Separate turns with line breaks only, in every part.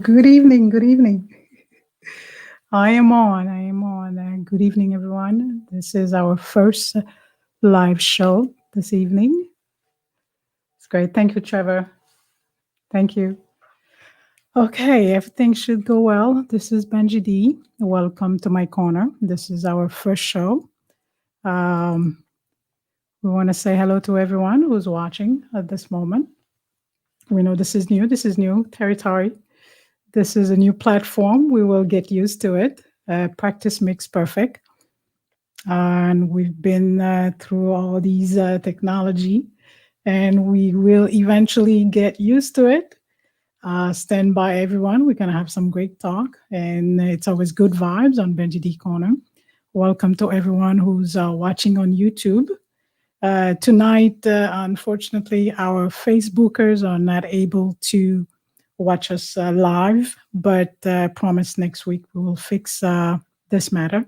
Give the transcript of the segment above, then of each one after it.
Good evening. Good evening. I am on. I am on. Good evening, everyone. This is our first live show this evening. It's great. Thank you, Trevor. Thank you. Okay, everything should go well. This is Benji D. Welcome to my corner. This is our first show. Um, we want to say hello to everyone who's watching at this moment. We know this is new. This is new territory. This is a new platform. We will get used to it. Practice makes perfect. And we've been through all these technology, and we will eventually get used to it. Stand by, everyone. We're going to have some great talk, and it's always good vibes on Benji D Corner. Welcome to everyone who's watching on YouTube. Tonight, unfortunately, our Facebookers are not able to watch us live, but promise next week we will fix this matter.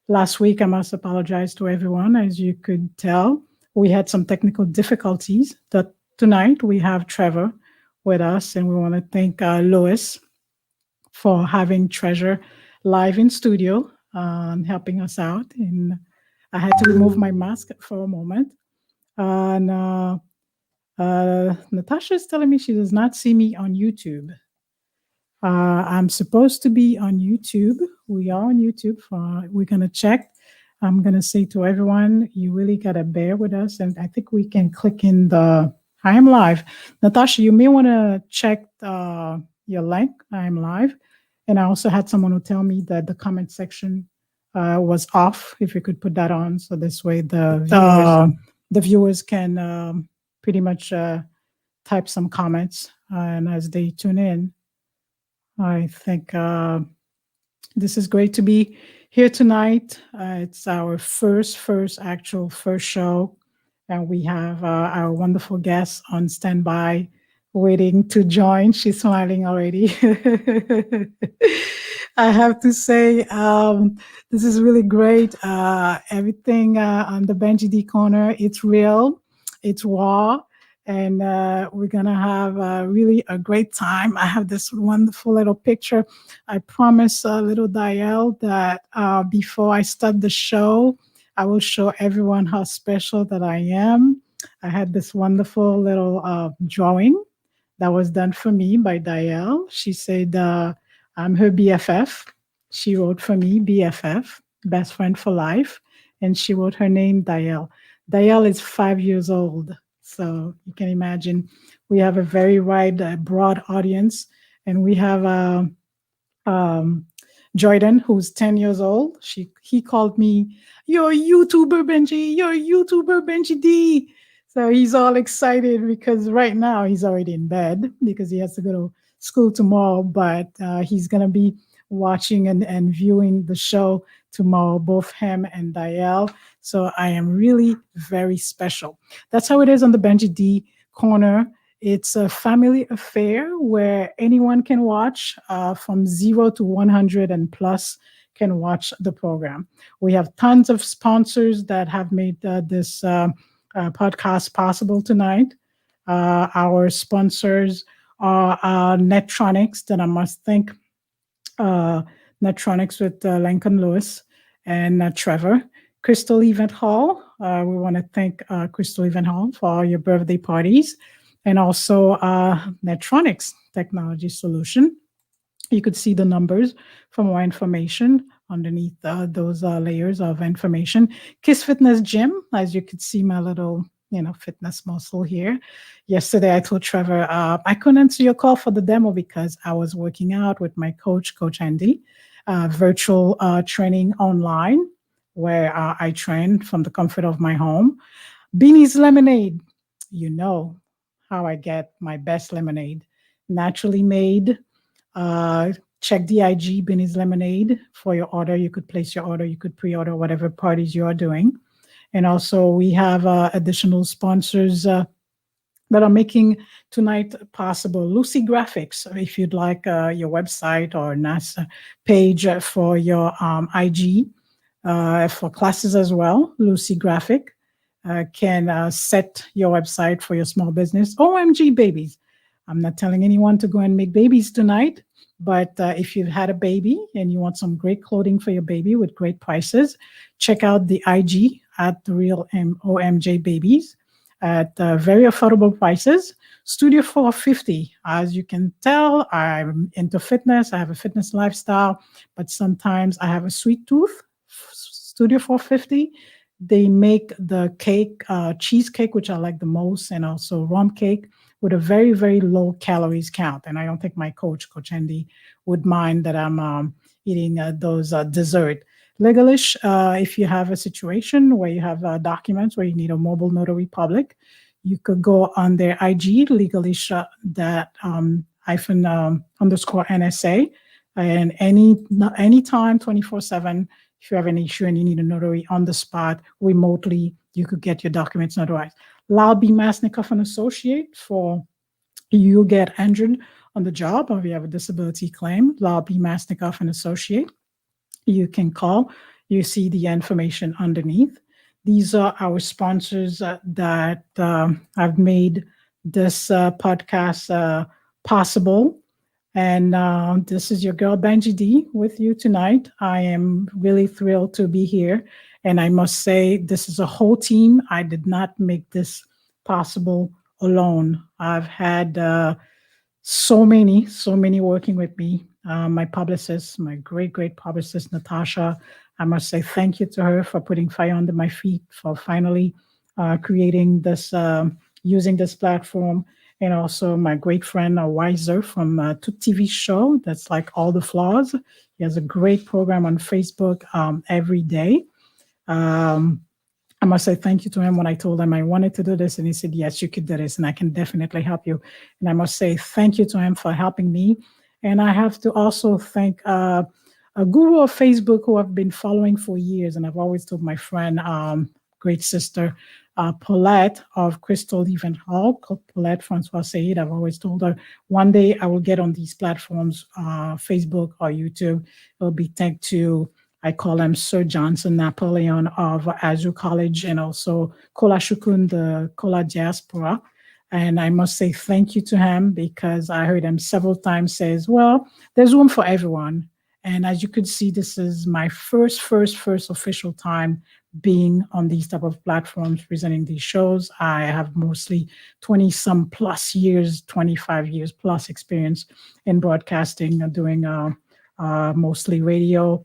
Last week, I must apologize to everyone. As you could tell, we had some technical difficulties. But tonight, we have Trevor with us, and we want to thank Lois for having Treasure live in studio and helping us out. And I had to remove my mask for a moment. And Natasha is telling me she does not see me on YouTube. I'm supposed to be on YouTube. We are on YouTube. We're going to check. I'm going to say to everyone, you really got to bear with us. And I think we can click in the I am live. Natasha, you may want to check your link. I am live. And I also had someone who tell me that the comment section was off. If you could put that on. So this way the viewers can pretty much type some comments. And as they tune in, I think this is great to be here tonight. It's our first show, and we have our wonderful guest on standby, waiting to join. She's smiling already. I have to say, this is really great. Everything on the Benji D Corner, it's real, it's raw. And we're going to have really a great time. I have this wonderful little picture. I promised little Diel that before I start the show, I will show everyone how special that I am. I had this wonderful little drawing that was done for me by Diel. She said, I'm her BFF. She wrote for me, BFF, best friend for life. And she wrote her name, Diel. Diel is 5 years old. So you can imagine we have a very wide, broad audience. And we have Jordan, who's 10 years old. He called me, you're a YouTuber, Benji. You're a YouTuber, Benji D. So he's all excited because right now he's already in bed because he has to go to school tomorrow. But he's going to be watching and viewing the show tomorrow, both him and Diel. So I am really very special. That's how it is on the Benji D Corner. It's a family affair where anyone can watch from 0 to 100 and plus can watch the program. We have tons of sponsors that have made this podcast possible tonight. Our sponsors are Netronics, that I must thank Netronics with Lincoln Lewis and Trevor. Crystal Event Hall. We want to thank Crystal Event Hall for all your birthday parties. And also Netronics Technology Solution. You could see the numbers for more information underneath those layers of information. Kiss Fitness Gym, as you could see my little fitness muscle here. Yesterday I told Trevor I couldn't answer your call for the demo because I was working out with my coach, Coach Andy, virtual training online where I train from the comfort of my home. Beanie's Lemonade, you know how I get my best lemonade, naturally made. Check the IG Beanie's Lemonade for your order. You could place your order. You could pre-order whatever parties you are doing. And also we have additional sponsors that are making tonight possible. Lucy Graphics, if you'd like your website or NASA page for your IG for classes as well, Lucy Graphic can set your website for your small business. OMG babies. I'm not telling anyone to go and make babies tonight, but if you've had a baby and you want some great clothing for your baby with great prices, check out the IG at the real OMJ Babies at very affordable prices. Studio 450. As you can tell, I'm into fitness. I have a fitness lifestyle, but sometimes I have a sweet tooth. Studio 450. They make the cake, cheesecake, which I like the most, and also rum cake with a very, very low calories count. And I don't think my Coach Andy, would mind that I'm eating those dessert. Legalish, if you have a situation where you have documents where you need a mobile notary public, you could go on their IG, legalish that hyphen underscore NSA, and anytime 24/7. If you have an issue and you need a notary on the spot remotely, you could get your documents notarized. Lal B. Masnikoff and Associate for you get injured on the job or you have a disability claim. Lal B. Masnikoff and Associate. You can call. You see the information underneath. These are our sponsors that have made this podcast possible. And this is your girl Benji D with you tonight. I am really thrilled to be here. And I must say, this is a whole team. I did not make this possible alone. I've had so many working with me. My publicist, my great publicist, Natasha. I must say thank you to her for putting fire under my feet, for finally creating this, using this platform. And also my great friend, Wiser from Tout TV show. That's like All the Flaws. He has a great program on Facebook every day. I must say thank you to him when I told him I wanted to do this. And he said, yes, you could do this and I can definitely help you. And I must say thank you to him for helping me. And I have to also thank a guru of Facebook who I've been following for years. And I've always told my friend, great sister, Paulette of Crystal Event Hall, Paulette Francois Said. I've always told her one day I will get on these platforms, Facebook or YouTube. It'll be thanks to, I call him Sir Johnson Napoleon of Azure College and also Kola Shukun, the Kola diaspora. And I must say thank you to him because I heard him several times says, well, there's room for everyone. And as you could see, this is my first official time being on these type of platforms, presenting these shows. I have mostly 20 some plus years, 25 years plus experience in broadcasting, doing mostly radio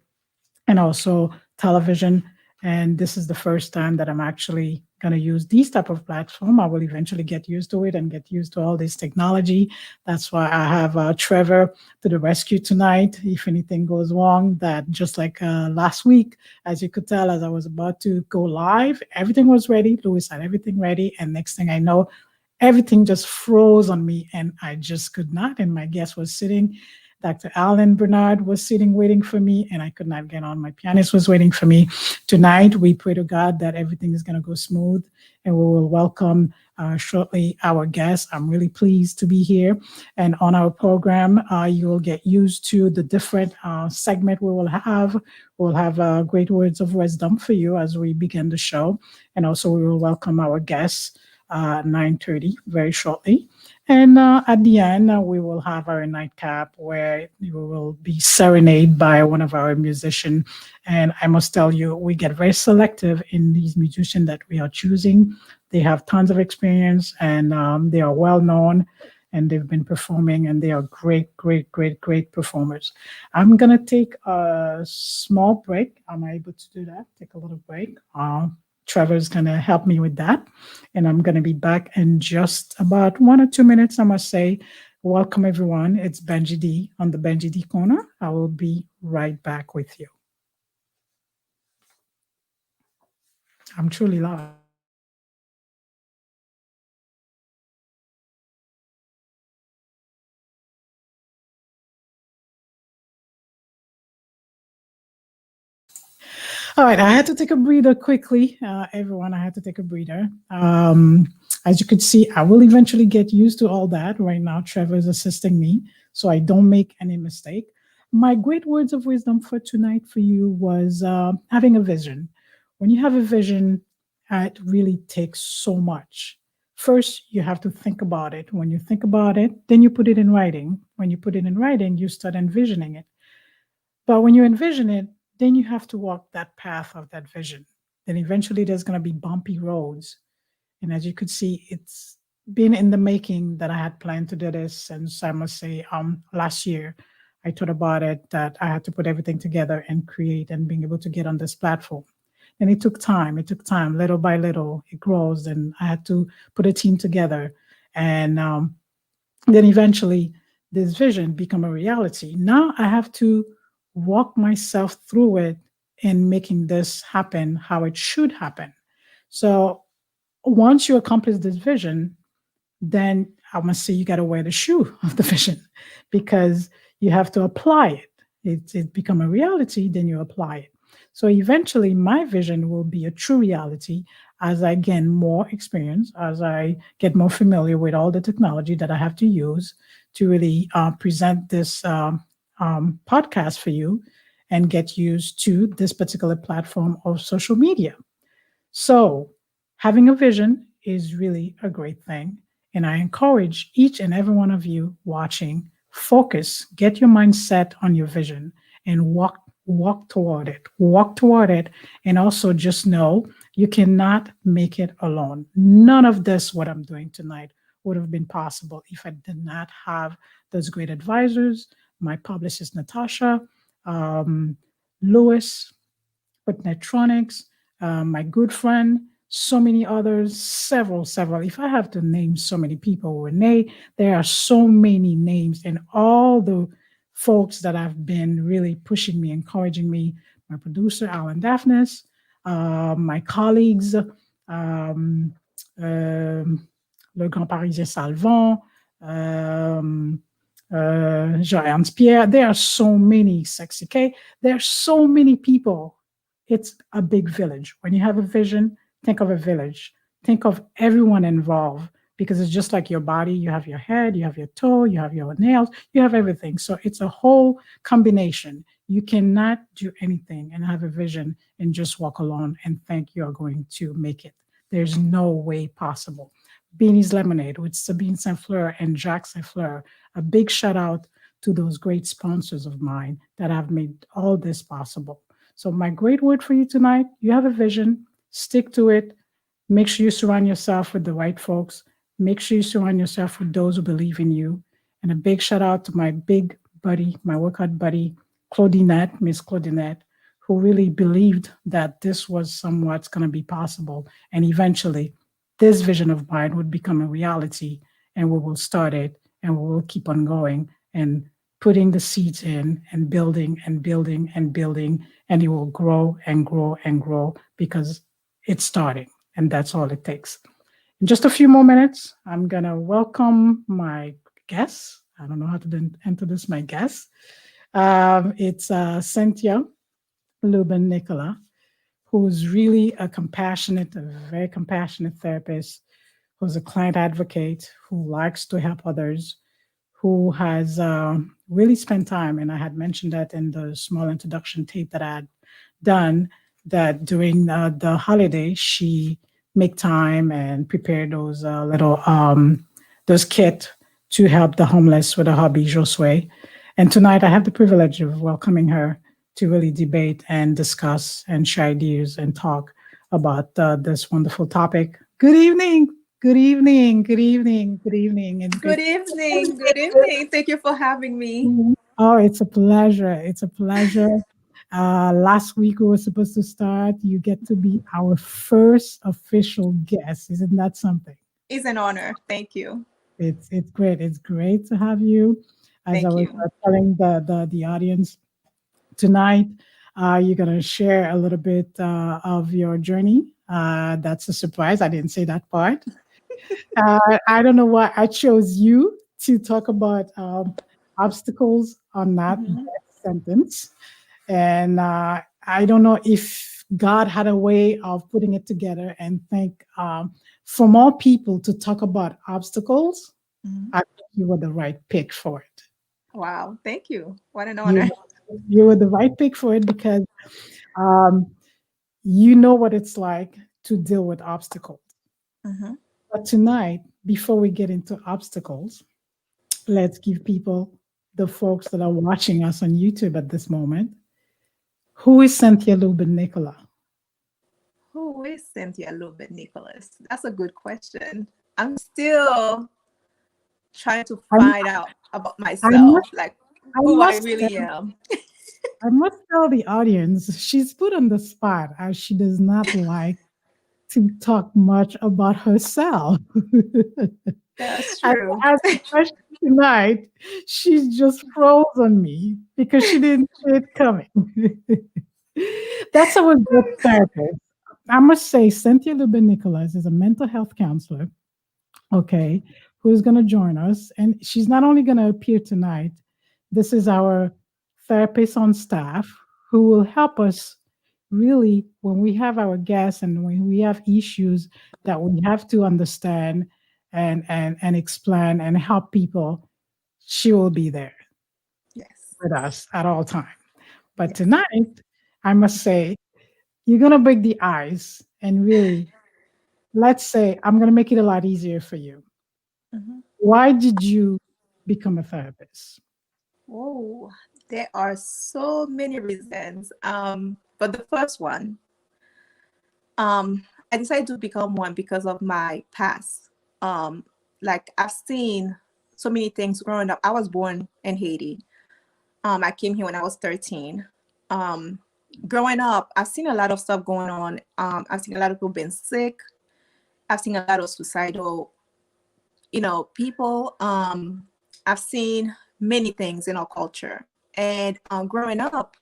and also television. And this is the first time that I'm actually going to use these type of platform. I will eventually get used to it and get used to all this technology. That's why I have Trevor to the rescue tonight. If anything goes wrong, that just like last week, as you could tell, as I was about to go live, everything was ready. Louis had everything ready. And next thing I know, everything just froze on me and I just could not. And my guest was sitting, Dr. Alan Bernard was sitting waiting for me and I could not get on. My pianist was waiting for me. Tonight, we pray to God that everything is going to go smooth and we will welcome shortly our guest. I'm really pleased to be here. And on our program, you will get used to the different segment we will have. We'll have great words of wisdom for you as we begin the show. And also we will welcome our guests 9:30 very shortly. And at the end, we will have our nightcap where we will be serenaded by one of our musicians. And I must tell you, we get very selective in these musicians that we are choosing. They have tons of experience and they are well known and they've been performing and they are great performers. I'm going to take a small break. Am I able to do that? Take a little break. Trevor's going to help me with that. And I'm going to be back in just about 1 or 2 minutes, I must say. Welcome, everyone. It's Benji D on the Benji D Corner. I will be right back with you. I'm truly live. All right, I had to take a breather quickly. Everyone, I had to take a breather. As you could see, I will eventually get used to all that. Right now, Trevor is assisting me so I don't make any mistake. My great words of wisdom for tonight for you was having a vision. When you have a vision, it really takes so much First, you have to think about it. When you think about it, then you put it in writing. When you put it in writing, you start envisioning it. But when you envision it, then you have to walk that path of that vision. Then eventually there's going to be bumpy roads. And as you could see, it's been in the making that I had planned to do this since, I must say, last year. I thought about it that I had to put everything together and create and being able to get on this platform. And it took time. It took time. Little by little, it grows, and I had to put a team together. And then eventually, this vision become a reality. Now I have to walk myself through it in making this happen how it should happen. So once you accomplish this vision, then I must say you got to wear the shoe of the vision, because you have to apply it. It become a reality, then you apply it. So eventually, my vision will be a true reality as I gain more experience, as I get more familiar with all the technology that I have to use to really present this podcast for you and get used to this particular platform of social media. So, having a vision is really a great thing. And I encourage each and every one of you watching, focus, get your mind set on your vision and walk toward it. Walk toward it. And also just know you cannot make it alone. None of this, what I'm doing tonight, would have been possible if I did not have those great advisors, my publicist, Natasha, Lewis, with Netronics, my good friend, so many others, several. If I have to name so many people, Renee, there are so many names, and all the folks that have been really pushing me, encouraging me, my producer, Alan Daphnis, my colleagues, Le Grand Parisien Salvant, Jean-Ernst Pierre. There are so many, Sexy K. There are so many people. It's a big village. When you have a vision, think of a village. Think of everyone involved, because it's just like your body. You have your head, you have your toe, you have your nails, you have everything. So it's a whole combination. You cannot do anything and have a vision and just walk alone and think you're going to make it. There's no way possible. Beanie's Lemonade with Sabine Saint Fleur and Jacques Saint Fleur. A big shout out to those great sponsors of mine that have made all this possible. So my great word for you tonight, you have a vision, stick to it. Make sure you surround yourself with the right folks. Make sure you surround yourself with those who believe in you. And a big shout out to my big buddy, my workout buddy, Claudinette, Miss Claudinette, who really believed that this was somewhat going to be possible. And eventually, this vision of mine would become a reality, and we will start it, and we will keep on going and putting the seeds in and building and building and building, and it will grow and grow and grow because it's starting, and that's all it takes. In just a few more minutes, I'm going to welcome my guest. I don't know how to introduce my guest. It's Cynthia Lubin Nicolas, who's really a very compassionate therapist, who's a client advocate, who likes to help others, who has really spent time, and I had mentioned that in the small introduction tape that I had done, that during the holiday, she make time and prepare those those kit to help the homeless with a hobby, Josue. And tonight I have the privilege of welcoming her to really debate and discuss and share ideas and talk about this wonderful topic. Good evening. Good evening. Good evening. Good evening. It's
Good evening. Good evening. Thank you for having me.
Oh, it's a pleasure. It's a pleasure. Last week we were supposed to start. You get to be our first official guest. Isn't that something?
It's an honor. Thank you.
It's great. It's great to have you. As I
Thank
was
you.
telling the audience tonight, you're gonna share a little bit of your journey. That's a surprise. I didn't say that part. I don't know why I chose you to talk about obstacles on that
Mhm.
sentence. And I don't know if God had a way of putting it together and think for more people to talk about obstacles,
Mhm.
I think you were the right pick for it.
Wow. Thank you. What an
You
honor.
you were the right pick for it because um, you know what it's like to deal with obstacles.
Mhm.
But tonight, before we get into obstacles, let's give people, the folks that are watching us on YouTube at this moment, who is Cynthia Lubin Nicolas?
Who is Cynthia Lubin Nicolas? That's a good question. I'm still trying to
I,
find out about
I
myself,
must,
like
I
who I
must,
really am.
I must tell the audience she's put on the spot as she does not like to talk much about herself.
That's
As
true.
I asked the question tonight, she just froze on me because she didn't see it coming. That's our good therapist. I must say, Cynthia Lubin Nicolas is a mental health counselor, okay, who is going to join us. And she's not only going to appear tonight, this is our therapist on staff who will help us really when we have our guests and when we have issues that we have to understand and explain and help people. She will be there
Yes.
with us at all times. But
Yes.
tonight, I must say, you're going to break the ice and really, let's say, I'm going to make it a lot easier for you.
Mhm.
Why did you become a therapist?
Oh, there are so many reasons. But the first one, I decided to become one because of my past. Um, like I've seen so many things growing up. I was born in Haiti. I came here when I was 13. Um, Growing up, I've seen a lot of stuff going on. I've seen a lot of people being sick. I've seen a lot of suicidal, people. I've seen many things in our culture. And growing up,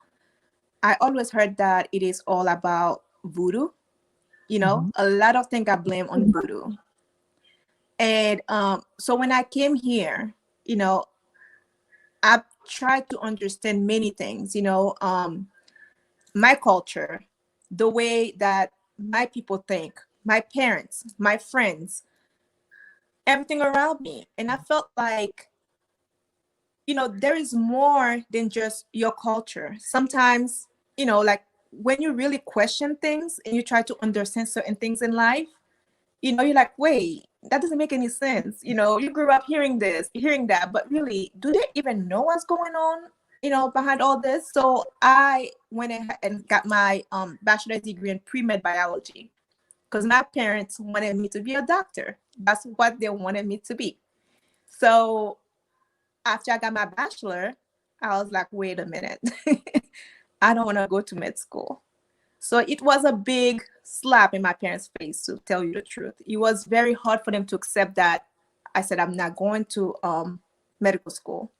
I always heard that it is all about voodoo.
Mhm.
A lot of things I blame on voodoo. And so when I came here, you know, I tried to understand many things, my culture, the way that my people think, my parents, my friends, everything around me. And I felt like, there is more than just your culture. Sometimes, like when you really question things and you try to understand certain things in life, you're like, wait, that doesn't make any sense. You grew up hearing this, hearing that, but really, do they even know what's going on, behind all this? So I went ahead and got my bachelor's degree in pre-med biology because my parents wanted me to be a doctor. That's what they wanted me to be. So after I got my bachelor, I was like, wait a minute. I don't want to go to med school. So it was a big slap in my parents' face, to tell you the truth. It was very hard for them to accept that I said I'm not going to medical school.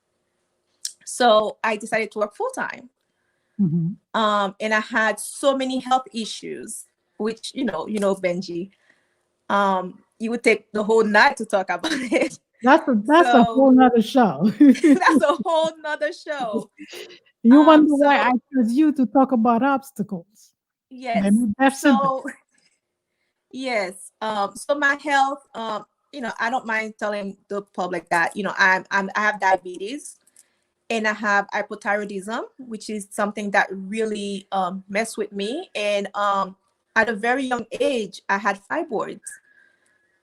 So I decided to work full time.
Mhm.
And I had so many health issues, which Benji, you would take the whole night to talk about it.
That's a
So
whole nother show.
that's a whole nother show.
You wonder why
So
I chose you to talk about obstacles.
yes,
Maybe that's it.
so yes, so my health, I don't mind telling the public that I have diabetes and I have hypothyroidism, which is something that really messed with me. And at a very young age, I had fibroids.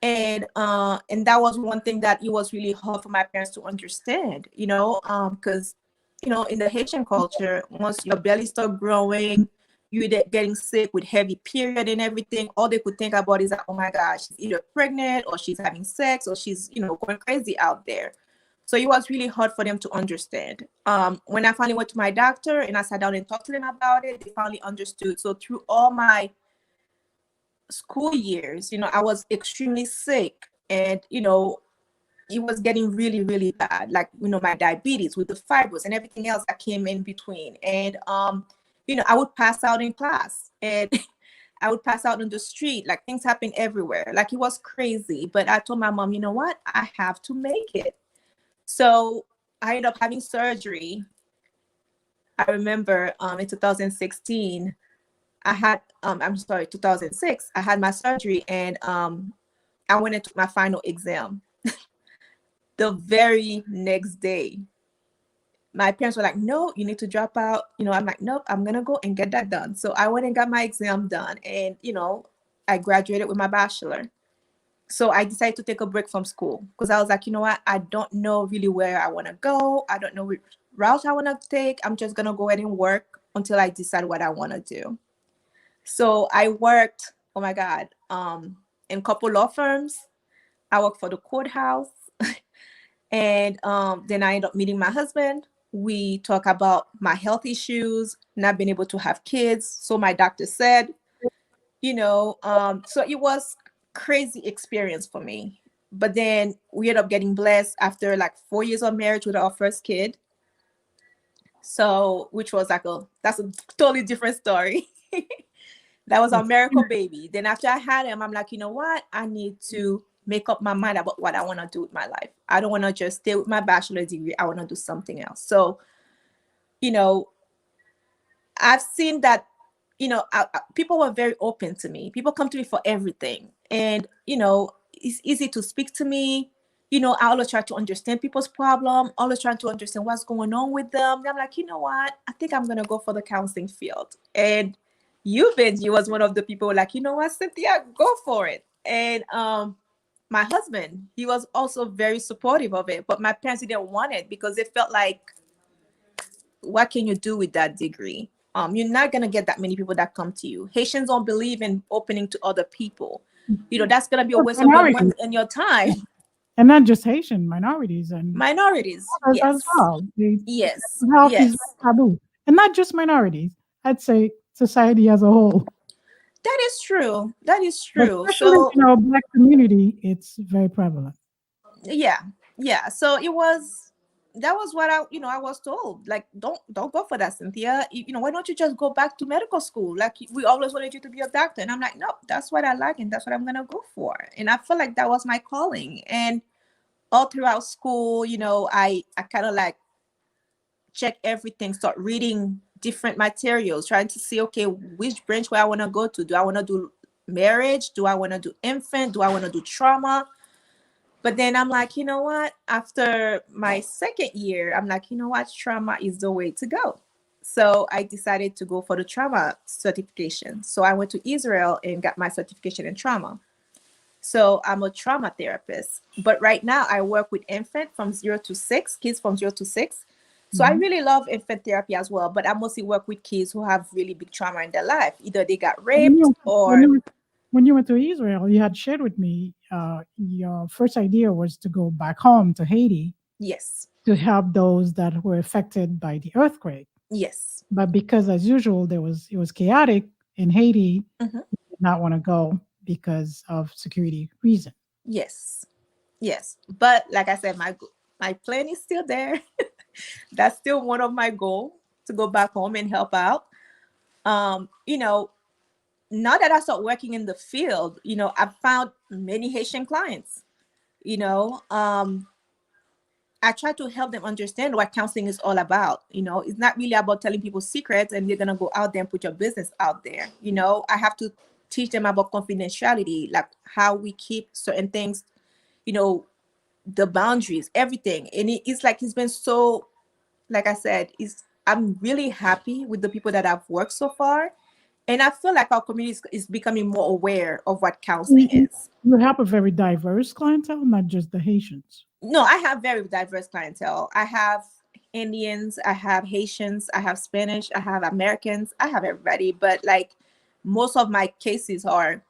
And that was one thing that it was really hard for my parents to understand, because in the Haitian culture, once your belly start growing, you getting sick with heavy period and everything, all they could think about is that, oh my gosh, she's either pregnant or she's having sex or she's going crazy out there. So it was really hard for them to understand. When I finally went to my doctor and I sat down and talked to them about it, they finally understood. So through all my school years, I was extremely sick, and it was getting really, really bad. Like, my diabetes with the fibers and everything else that came in between. And I would pass out in class, and I would pass out on the street. Like, things happen everywhere. Like, it was crazy. But I told my mom, you know what? I have to make it. So I ended up having surgery. I remember in 2016, I had, I'm sorry, 2006, I had my surgery, and I went and took my final exam. The very next day, my parents were like, no, you need to drop out. I'm like, nope, I'm going to go and get that done. So I went and got my exam done, and, I graduated with my bachelor. So I decided to take a break from school because I was like, you know what? I don't know really where I want to go. I don't know which route I want to take. I'm just going to go ahead and work until I decide what I want to do. So I worked, oh my God, in a couple law firms. I worked for the courthouse. And then I ended up meeting my husband. We talk about my health issues, not being able to have kids. So my doctor said, so it was crazy experience for me. But then we ended up getting blessed after like 4 years of marriage with our first kid. So, which was that's a totally different story. That was our miracle baby. Then after I had him, I'm like, you know what? I need to make up my mind about what I want to do with my life. I don't want to just stay with my bachelor's degree. I want to do something else. So, you know, I've seen that, people were very open to me. People come to me for everything. And, it's easy to speak to me. I always try to understand people's problem, always trying to understand what's going on with them. And I'm like, you know what? I think I'm going to go for the counseling field. And Benji was one of the people like, you know what, Cynthia, go for it. And my husband, he was also very supportive of it. But my parents didn't want it because they felt like, what can you do with that degree? You're not going to get that many people that come to you. Haitians don't believe in opening to other people. That's going to be a waste of your money and your time.
And not just Haitian minorities and
minorities,
as well.
Yes.
Health is taboo, and not just minorities. I'd say society as a whole.
That is true. That is
But
true.
especially
So
in our Black community, it's very prevalent.
yeah. So that was what I was told. Like, don't go for that, Cynthia. Why don't you just go back to medical school? Like, we always wanted you to be a doctor. And I'm like, no, that's what I like, and that's what I'm gonna go for. And I feel like that was my calling. And all throughout school, I kind of like check everything, start reading different materials, trying to see, okay, which branch where I want to go to. Do I want to do marriage? Do I want to do infant? Do I want to do trauma? But then I'm like, you know what? After my second year, I'm like, you know what? Trauma is the way to go. So I decided to go for the trauma certification. So I went to Israel and got my certification in trauma. So I'm a trauma therapist. But right now I work with infant from 0 to 6, kids from 0 to 6. So I really love infant therapy as well. But I mostly work with kids who have really big trauma in their life. Either they got raped or...
When you went to Israel, you had shared with me your first idea was to go back home to Haiti.
Yes.
To help those that were affected by the earthquake.
Yes.
But because, as usual, it was chaotic in Haiti, you did not want to go because of security reasons.
Yes. Yes. But like I said, my plan is still there. That's still one of my goals, to go back home and help out. Now that I start working in the field, I've found many Haitian clients. I try to help them understand what counseling is all about. It's not really about telling people secrets and you're going to go out there and put your business out there. I have to teach them about confidentiality, like how we keep certain things, the boundaries, everything. And it's like, it's been so, like I said, I'm really happy with the people that I've worked so far. And I feel like our community is becoming more aware of what counseling is.
You have a very diverse clientele, not just the Haitians.
No, I have very diverse clientele. I have Indians, I have Haitians, I have Spanish, I have Americans, I have everybody. But like most of my cases are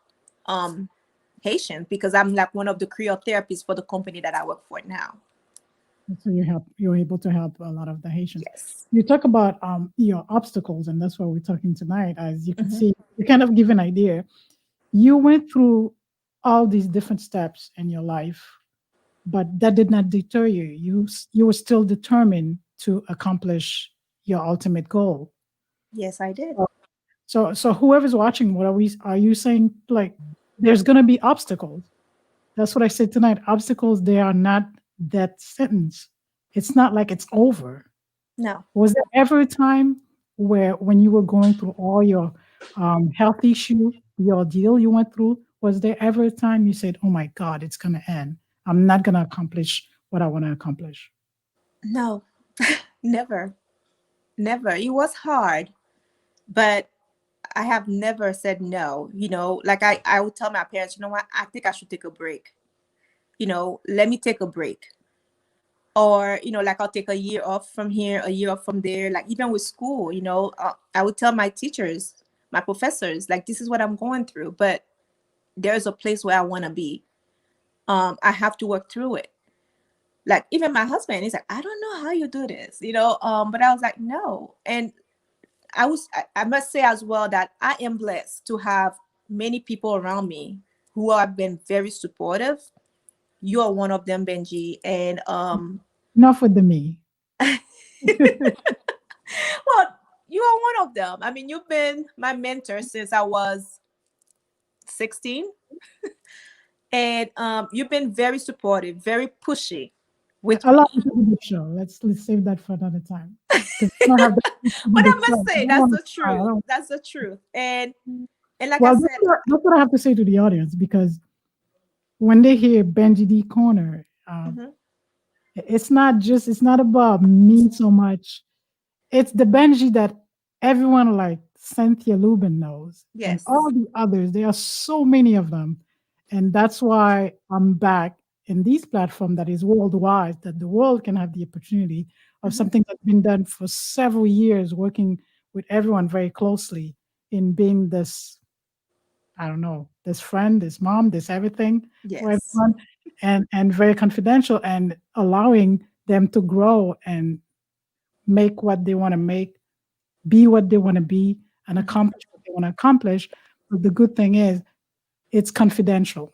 Haitian because I'm like one of the Creole therapists for the company that I work for now.
So you're able to help a lot of the Haitians.
Yes.
You talk about your obstacles, and that's why we're talking tonight. As you can see, you kind of give an idea. You went through all these different steps in your life, but that did not deter you. You were still determined to accomplish your ultimate goal.
Yes, I did.
So whoever's watching, are you saying, like, there's going to be obstacles? That's what I said tonight. Obstacles, they are not that sentence. It's not like it's over.
No.
Was there ever a time where, when you were going through all your health issue, the ordeal you went through, was there ever a time you said, oh my God, it's going to end? I'm not going to accomplish what I want to accomplish?
No, never. It was hard, but I have never said no. Like I would tell my parents, you know what, I think I should take a break. Let me take a break. Or, like I'll take a year off from here, a year off from there. Like even with school, I would tell my teachers, my professors, like, this is what I'm going through, but there's a place where I want to be. I have to work through it. Like even my husband, he's like, I don't know how you do this, but I was like, no. And I must say as well that I am blessed to have many people around me who have been very supportive. You are one of them, Benji. And
Enough with the me.
well, you are one of them. I mean, you've been my mentor since I was 16. And you've been very supportive, very pushy with
Allow
me.
me to do the show. Let's save that for another time. Because I don't have the to do
But
the
I must
show. I
say,
don't
that's
want
the
to start. I
truth.
don't.
That's the truth. And like I
Well,
said,
that's what I have to say to the audience, because when they hear Benji D Corner,
mhm,
it's not about me so much. It's the Benji that everyone like Cynthia Lubin knows and all
yes.
the others. There are so many of them. And that's why I'm back in these platform that is worldwide, that the world can have the opportunity of
Mhm,
something that's been done for several years, working with everyone very closely in being this, I don't know, this friend, this mom, this everything for
yes.
everyone, and very confidential, and allowing them to grow and make what they want to make, be what they want to be, and
Mhm,
accomplish what they want to accomplish. But the good thing is, it's confidential,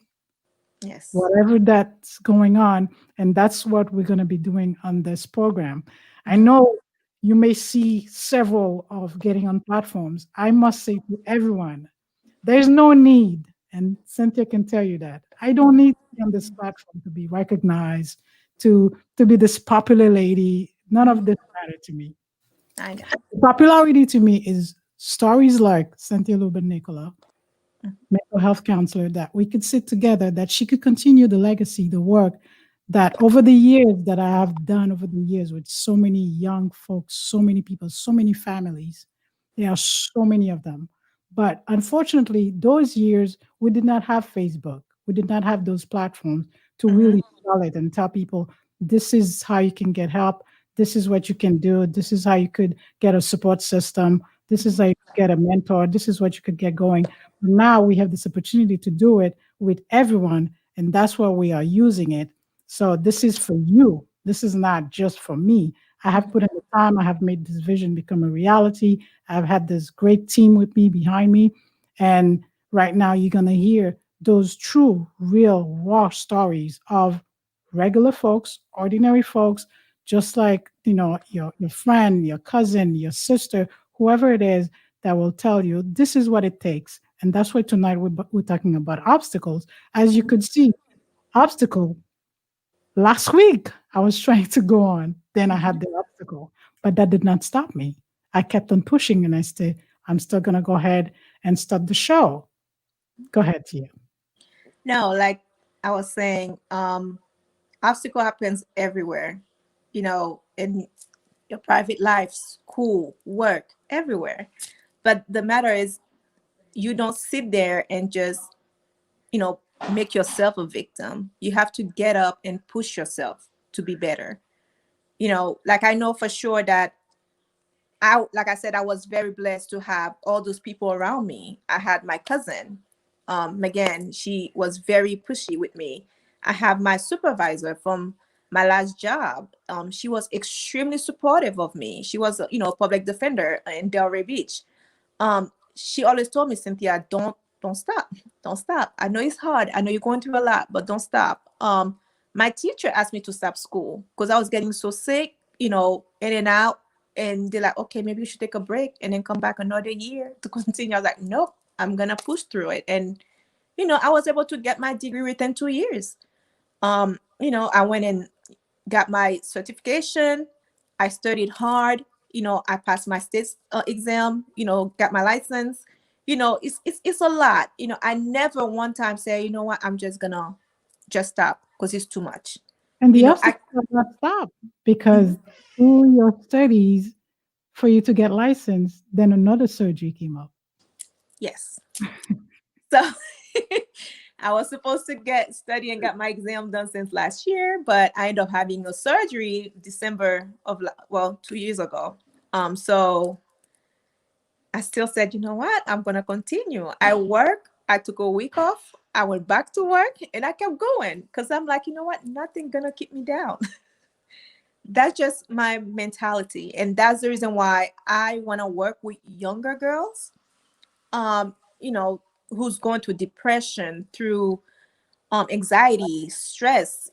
yes.
whatever that's going on. And that's what we're going to be doing on this program. I
Mhm,
know you may see several of getting on platforms. I must say to everyone, there's no need, and Cynthia can tell you that. I don't need to be on this platform to be recognized, to be this popular lady. None of
mhm.
this matter to me.
I know.
Popularity to me is stories like Cynthia Lubin Nicolas,
Mhm,
mental health counselor, that we could sit together, that she could continue the legacy, the work that over the years that I have done over the years with so many young folks, so many people, so many families. There are so many of them. But unfortunately, those years, we did not have Facebook. We did not have those platforms to
mhm,
really sell it and tell people, this is how you can get help. This is what you can do. This is how you could get a support system. This is
mhm,
how you could get a mentor. This is what you could get going. Now we have this opportunity to do it with everyone, and that's why we are using it. So this is for you. This is not just for me. I have
mhm,
put in the time. I have made this vision become a reality. I've had this great team with me, behind me. And right now you're going to hear those true, real, raw stories of regular folks, ordinary folks, just like, your friend, your cousin, your sister, whoever it is, that will tell you this is what it takes. And that's why tonight we're talking about obstacles. As you
mhm,
could see, obstacle last week, I was trying to go on. Then I had
mhm.
the obstacle, but that did not stop me. I kept on pushing, and I'm still going to go ahead and start the show. Go ahead, Tia.
No, like I was saying, obstacle happens everywhere, in your private life, school, work, everywhere. But the matter is, you don't sit there and just, you know, make yourself a victim. You have to get up and push yourself to be better. Like I know for sure that like I said, I was very blessed to have all those people around me. I had my cousin, Megan. She was very pushy with me. I have my supervisor from my last job. She was extremely supportive of me. She was, a public defender in Delray Beach. She always told me, Cynthia, don't stop, don't stop. I know it's hard. I know you're going through a lot, but don't stop. My teacher asked me to stop school because I was getting so sick, in and out. And they're like, okay, maybe you should take a break and then come back another year to continue. I was like, nope, I'm gonna push through it. And I was able to get my degree within 2 years. I went and got my certification. I studied hard. I passed my state exam. Got my license. It's a lot. I never one time say, you know what, I'm just gonna just stop because it's too much.
And the
I
obstacle does not stop, because
Mhm.
through your studies, for you to get licensed, then another surgery came up.
Yes. So I was supposed to study and got my exam done since last year, but I ended up having a surgery December of 2 years ago. So I still said, you know what? I'm gonna continue. I work. I took a week off. I went back to work, and I kept going because I'm like, you know what? Nothing gonna keep me down. That's just my mentality, and that's the reason why I want to work with younger girls. You know, who's going through depression, through anxiety, stress,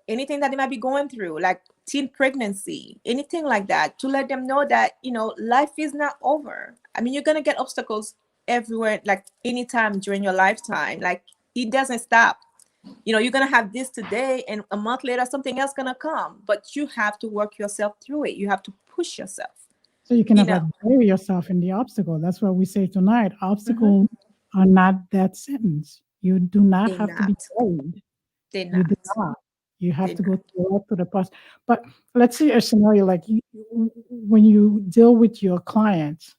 anything that they might be going through, like teen pregnancy, anything like that, to let them know that, life is not over. I mean, you're going to get obstacles everywhere, like anytime during your lifetime. Like, it doesn't stop. You're going to have this today, and a month later, something else going to come. But you have to work yourself through it. You have to push yourself,
So you
you
cannot like
know.
bury yourself in the obstacle. That's what we say tonight.
Hmm.
Obstacles are not that sentence. You do not
They're
have to be
not.
buried.
They're
You do
not.
not. You have
They're
to go
not.
through the process. But let's see a scenario like when you deal with your clients,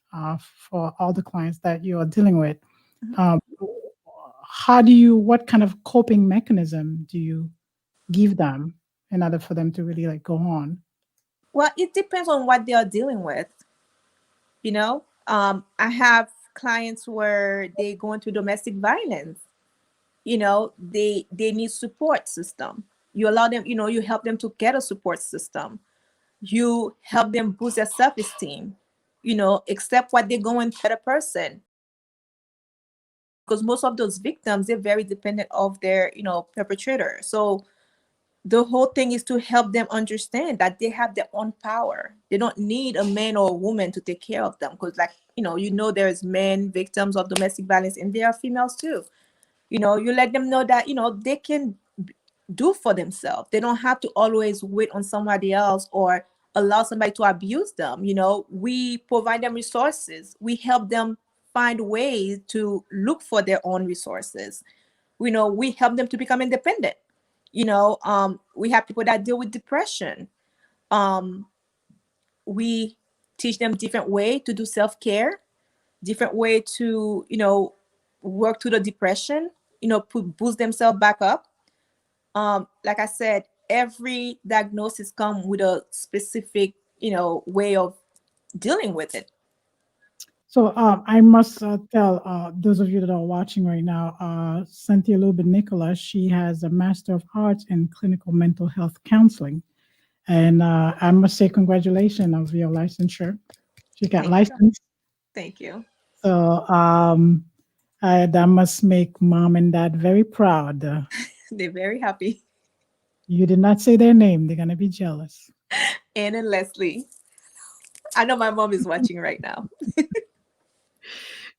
for all the clients that you are dealing with,
Mhm.
um, what kind of coping mechanism do you give them in order for them to really like go on?
Well, it depends on what they are dealing with. I have clients where they go into domestic violence. They need support system. You allow them, you help them to get a support system. You help them boost their self-esteem, accept what they're going through as a person, because most of those victims, they're very dependent of their perpetrator. So the whole thing is to help them understand that they have their own power. They don't need a man or a woman to take care of them, because, like, there's men victims of domestic violence, and there are females too. You let them know that they can do for themselves. They don't have to always wait on somebody else or allow somebody to abuse them. We provide them resources. We help them find ways to look for their own resources. We help them to become independent. We have people that deal with depression. um we teach them different way to do self-care, different way to work through the depression, boost themselves back up. Like I said, every diagnosis come with a specific way of dealing with it.
So I must tell those of you that are watching right now, Cynthia Lubin Nicolas, she has a Master of Arts in Clinical Mental Health Counseling. And I must say congratulations of your licensure. She got
Thank you.
licensed.
Thank you.
So that must make mom and dad very proud.
They're very happy.
You did not say their name. They're going to be jealous.
Anne and Leslie. I know my mom is watching right now.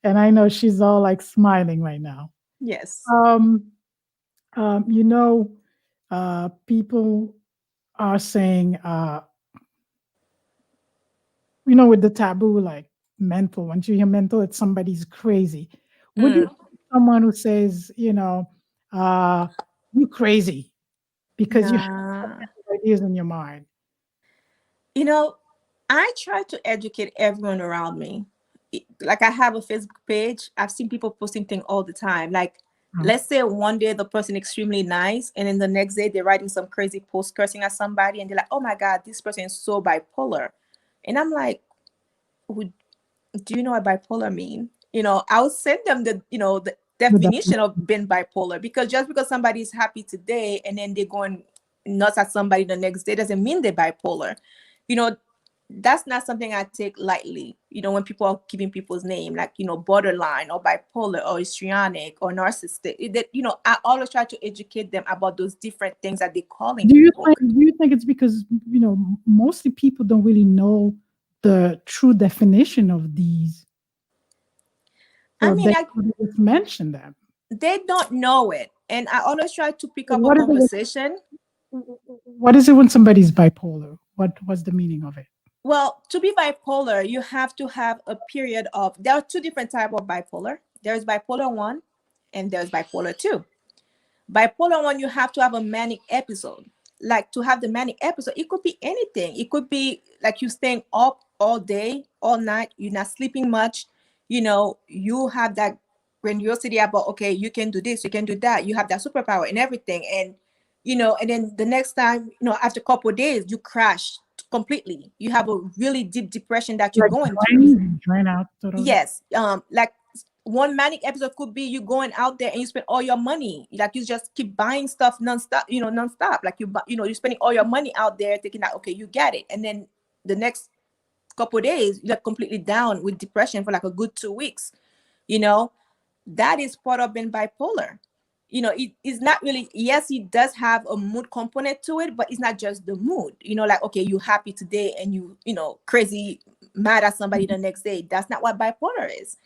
And I know she's all like smiling right now.
Yes.
Um, you know, people are saying, with the taboo, like mental, once you hear mental, it's somebody's crazy. Would you
Mm.
someone who says, uh, you crazy because you have
Nah.
ideas in your mind?
You know, I try to educate everyone around me. Like, I have a Facebook page. I've seen people posting things all the time. Like,
Uh,
let's say one day the person extremely nice, and then the next day they're writing some crazy post cursing at somebody, and they're like, "Oh my God, this person is so bipolar," and I'm like, "Would do you know what bipolar mean?" I'll send them the
with
definition of being bipolar, because just because somebody's happy today and then they're going nuts at somebody the next day doesn't mean they're bipolar. You know, that's not something I take lightly. When people are giving people's name, like, borderline or bipolar or histrionic or narcissistic, I always try to educate them about those different things that they're calling
Do you
people.
think it's because mostly people don't really know the true definition of these,
I
so
mean,
they just mention them?
they don't know it. And I always try to pick
So
up a conversation.
what is it when somebody's bipolar? What's the meaning of it?
Well, to be bipolar, you have to have a period of, there are two different type of bipolar. There's bipolar 1 and there's bipolar 2. Bipolar 1, you have to have a manic episode. Like, to have the manic episode, it could be anything. It could be like you staying up all day, all night, you're not sleeping much, you have that grandiosity about, okay, you can do this, you can do that, you have that superpower and everything. And and then the next time, after a couple of days, you crash completely. You have a really deep depression that you're
Like
going through.
drain out totally.
Yes. Like one manic episode could be you going out there and you spend all your money. Like you just keep buying stuff nonstop, nonstop. Like you're spending all your money out there thinking that, okay, you get it. And then the next couple of days, you're completely down with depression for like a good 2 weeks. You know, that is part of being bipolar. It's not really, yes, it does have a mood component to it, but it's not just the mood. Like, okay, you're happy today and crazy mad at somebody the next day. That's not what bipolar is.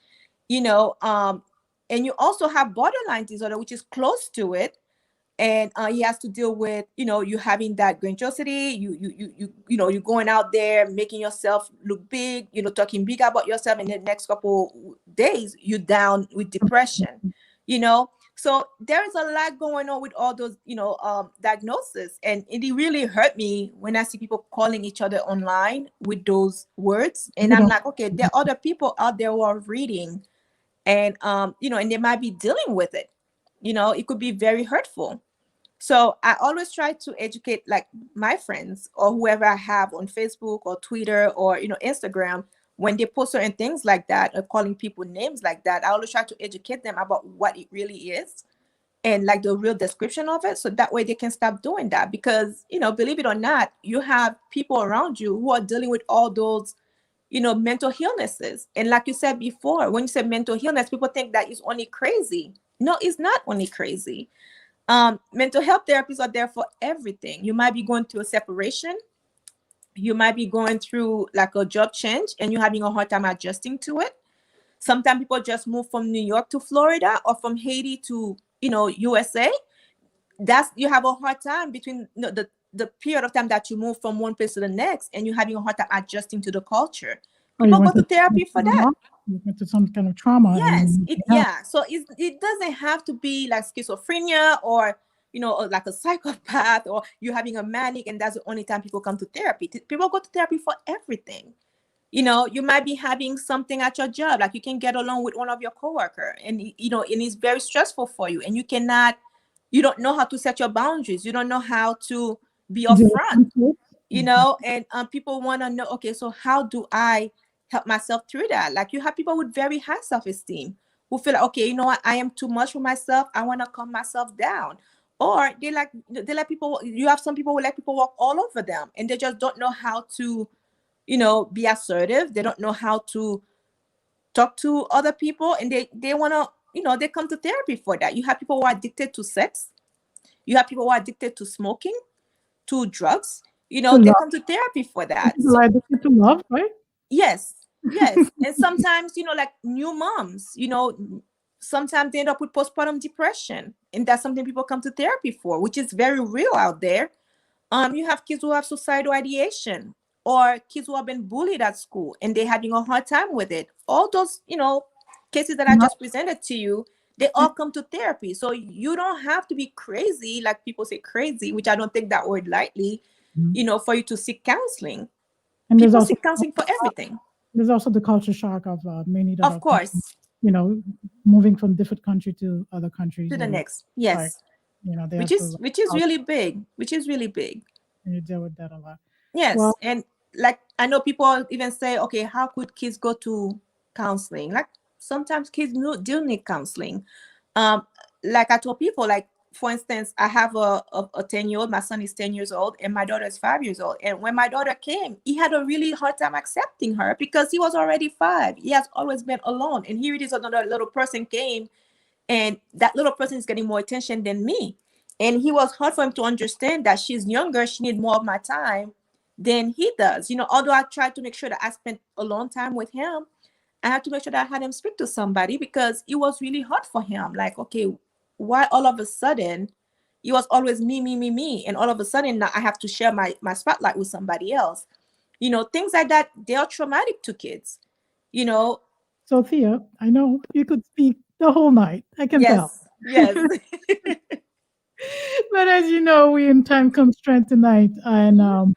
And you also have borderline disorder, which is close to it. And he has to deal with you having that grandiosity, you're going out there making yourself look big, talking big about yourself, and the next couple days you're down with depression. So there is a lot going on with all those diagnoses, and it really hurt me when I see people calling each other online with those words. And
You
I'm
don't.
like, okay, there are other people out there who are reading, and and they might be dealing with it. It could be very hurtful. So I always try to educate like my friends or whoever I have on Facebook or Twitter or Instagram, when they post certain things like that or calling people names like that. I always try to educate them about what it really is and like the real description of it, so that way they can stop doing that. Because believe it or not, you have people around you who are dealing with all those mental illnesses. And like you said before, when you said mental illness, people think that it's only crazy. No, it's not only crazy. Mental health therapists are there for everything. You might be going through a separation. You might be going through like a job change and you're having a hard time adjusting to it. Sometimes people just move from New York to Florida or from Haiti to, USA. That's, you have a hard time between the period of time that you move from one place to the next, and you're having a hard time adjusting to the culture.
Oh, you
People go
went
to
to
therapy for that.
you went to some kind of trauma
Yes,
and
yeah. So it doesn't have to be like schizophrenia or or like a psychopath, or you having a manic, and that's the only time people come to therapy. People go to therapy for everything. You might be having something at your job, like you can get along with one of your coworker, and and it's very stressful for you, and you don't know how to set your boundaries. You don't know how to be
deal
upfront,
with conflict.
and people want to know, okay, so how do I help myself through that? Like you have people with very high self-esteem who feel like, okay, you know what, I am too much for myself, I want to calm myself down. Or they like people, you have some people who let people walk all over them, and they just don't know how to be assertive. They don't know how to talk to other people, and they want to they come to therapy for that. You have people who are addicted to sex. You have people who are addicted to smoking, to drugs.
To
They
love.
come to therapy for
Some
that.
people are addicted to love, right?
Yes, yes. And sometimes, like new moms, sometimes they end up with postpartum depression. And that's something people come to therapy for, which is very real out there. You have kids who have suicidal ideation, or kids who have been bullied at school and they're having a hard time with it. All those, cases that I
Not-
just presented to you, they all come to therapy. So you don't have to be crazy, like people say crazy, which I don't take that word lightly, for you to seek counseling.
And
People seek counseling for everything.
there's also the culture shock of many that
Of
are coming,
course,
you know, moving from different country to other countries,
to the
and
next.
like
Yes.
they
Which
have to
is
like,
which is
how
really big. Which is really big.
you deal with that a lot. Well,
Yes. And like I know people even say, okay, how could kids go to counseling? Like sometimes kids do need counseling. Um, like I told people, like for instance, I have a 10-year-old, my son is 10 years old, and my daughter is 5 years old. And when my daughter came, he had a really hard time accepting her because he was already 5. He has always been alone. And here it is, another little person came, and that little person is getting more attention than me. And he was hard for him to understand that she's younger, she needs more of my time than he does. Although I tried to make sure that I spent a long time with him, I had to make sure that I had him speak to somebody, because it was really hard for him. Like, okay, why all of a sudden it was always me, me, me, me, and all of a sudden now I have to share my spotlight with somebody else. Things like that, they are traumatic to kids. You know,
Sophia, I know you could speak the whole night. I can tell.
yes, yes.
But as you know, we in time constraint tonight, and
Mhm.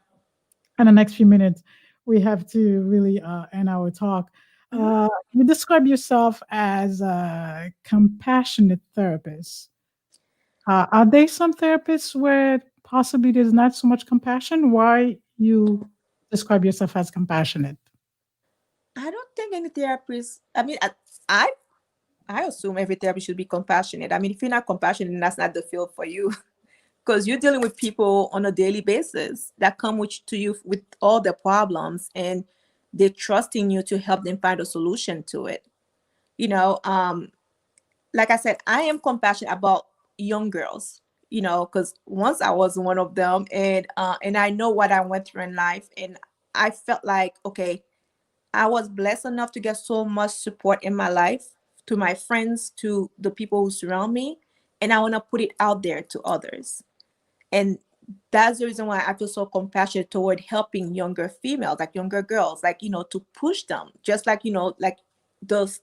in the next few minutes, we have to really end our talk.
Mhm.
You describe yourself as a compassionate therapist. Are there some therapists where possibly there's not so much compassion? Why you describe yourself as compassionate?
I don't think any therapist. I mean, I I assume every therapist should be compassionate. I mean, if you're not compassionate, then that's not the field for you. Because you're dealing with people on a daily basis that come to you with all the problems, and they're trusting you to help them find a solution to it. You know, like I said, I am compassionate about young girls. Because once I was one of them, and I know what I went through in life, and I felt like, okay, I was blessed enough to get so much support in my life, to my friends, to the people who surround me, and I want to put it out there to others. And that's the reason why I feel so compassionate toward helping younger females, like younger girls, like, to push them. Just like, like the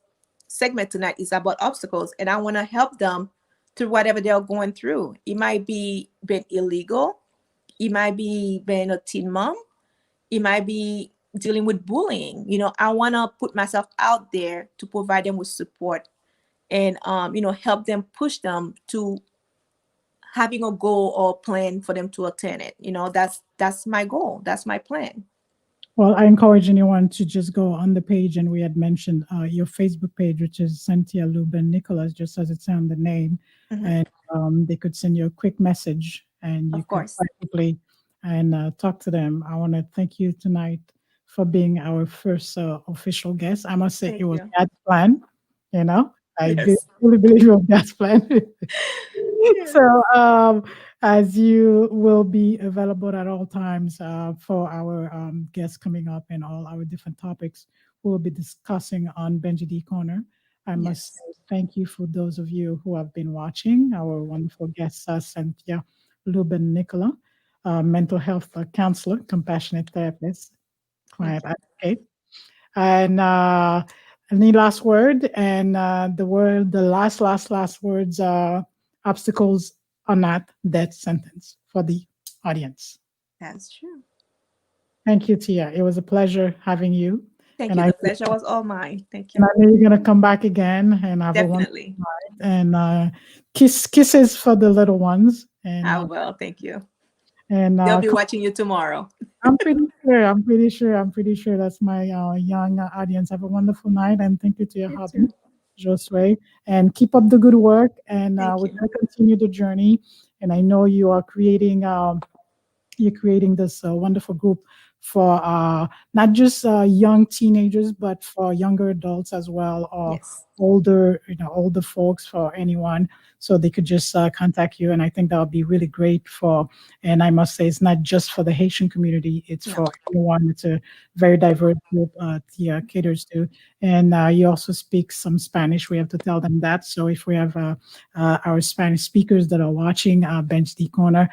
segment tonight is about obstacles, and I want to help them through whatever they're going through. It might be being illegal, it might be being a teen mom, it might be dealing with bullying. I want to put myself out there to provide them with support, and help them, push them to having a goal or plan for them to attain it. That's my goal, that's my plan.
Well, I encourage anyone to just go on the page, and we had mentioned your Facebook page, which is Cynthia Lubin Nicolas, just as it's on the name,
Hmm.
and they could send you a quick message, and you
Of
could
course.
practically and talk to them. I want to thank you tonight for being our first official guest. I must say it
Thank
was
you.
God's plan. You know,
Yes.
really believe it was God's plan.
Yeah.
So, as you will be available at all times for our guests coming up and all our different topics we'll be discussing on Benji D Corner. I must
Yes.
say thank you for those of you who have been watching. Our wonderful guest, Cynthia Lubin Nicolas, mental health counselor, compassionate therapist,
Thank
client
you.
advocate. And any last word? And the last words are obstacles are not death sentence for the audience.
That's true.
Thank you, Tia. It was a pleasure having you.
Thank
And
you.
I
The pleasure was all mine. Thank
and
you.
I know you're gonna come back again and have a wonderful
Definitely.
night. And kisses for the little ones.
I will. Thank you.
And
They'll be watching you tomorrow.
I'm pretty sure. I'm pretty sure that's my young audience. Have a wonderful night, and thank you to your
You
hubby,
too.
Josue, and keep up the good work. And
Thank
we're
you.
going to continue the journey. And I know you're creating this wonderful group for not just young teenagers, but for younger adults as well, or
Yes.
older folks, for anyone, so they could just contact you. And I think that would be really great for. And I must say, it's not just for the Haitian community; it's
No.
for everyone. It's a very diverse group. Tia caters to, and you also speak some Spanish. We have to tell them that. So if we have our Spanish speakers that are watching Bench D Corner.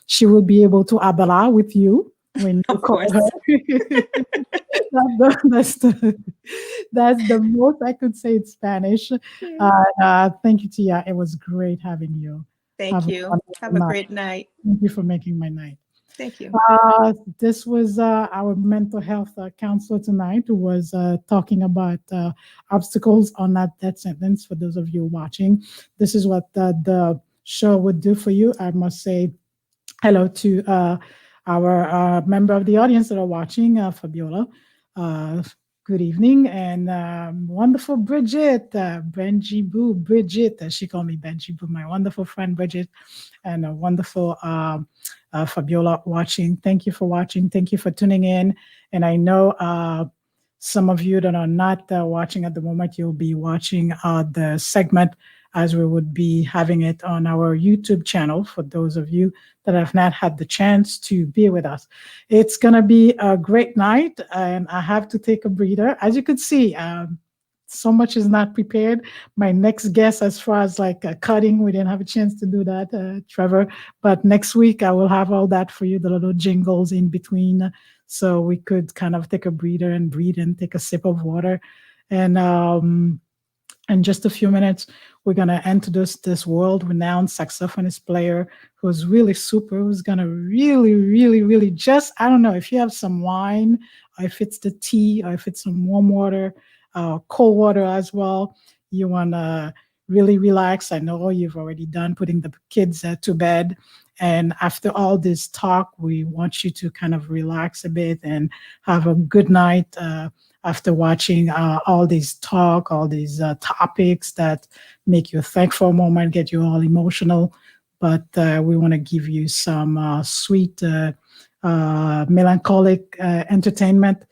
She will be able to hablar with you when you
Of
call her.
course.
That's the most I could say in Spanish.
Yeah.
Thank you, Tia. It was great having you.
Thank
Have a
you.
wonderful
Have a
night.
great night.
Thank you for making my night.
Thank you.
This was our mental health counselor tonight, who was talking about obstacles on that death sentence. For those of you watching, this is what the show would do for you. I must say hello to our member of the audience that are watching, Fabiola. Uh, Good evening, and wonderful Bridget, Benji Boo, Bridget. She called me Benji Boo, my wonderful friend Bridget, and a wonderful Fabiola watching. Thank you for watching. Thank you for tuning in. And I know some of you that are not watching at the moment, you'll be watching the segment as we would be having it on our YouTube channel for those of you that have not had the chance to be with us. It's going to be a great night, and I have to take a breather. As you could see, so much is not prepared. My next guest, as far as like cutting, we didn't have a chance to do that, Trevor. But next week, I will have all that for you, the little jingles in between, so we could kind of take a breather and breathe and take a sip of water. And in just a few minutes, we're going to introduce this world-renowned saxophonist player who's really super, who's going to really, really, really just, I don't know, if you have some wine if it's the tea, or if it's some warm water, cold water as well. You want to really relax. I know you've already done putting the kids to bed. And after all this talk, we want you to kind of relax a bit and have a good night after watching all these talk, all these topics that make you think for a moment, get you all emotional. But we want to give you some sweet, melancholic entertainment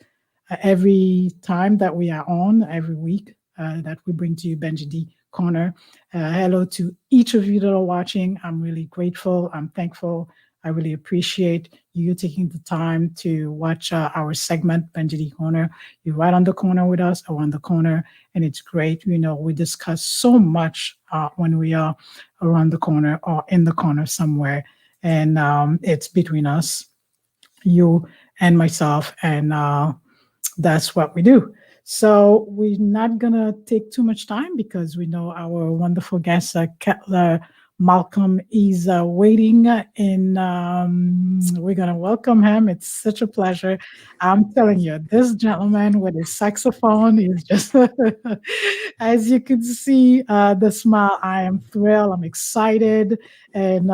every time that we are on, every week that we bring to you Benji D Corner. Hello to each of you that are watching. I'm really grateful. I'm thankful. I really appreciate you taking the time to watch our segment, Benji D Corner. You're right on the corner with us, around the corner, and it's great. You know, we discuss so much when we are around the corner or in the corner somewhere, and it's between us, you and myself, and that's what we do. So we're not gonna take too much time because we know our wonderful guest, Ketler Macome, is waiting, and we're gonna welcome him. It's such a pleasure. I'm telling you, this gentleman with his saxophone is just, as you can see, the smile. I am thrilled. I'm excited, and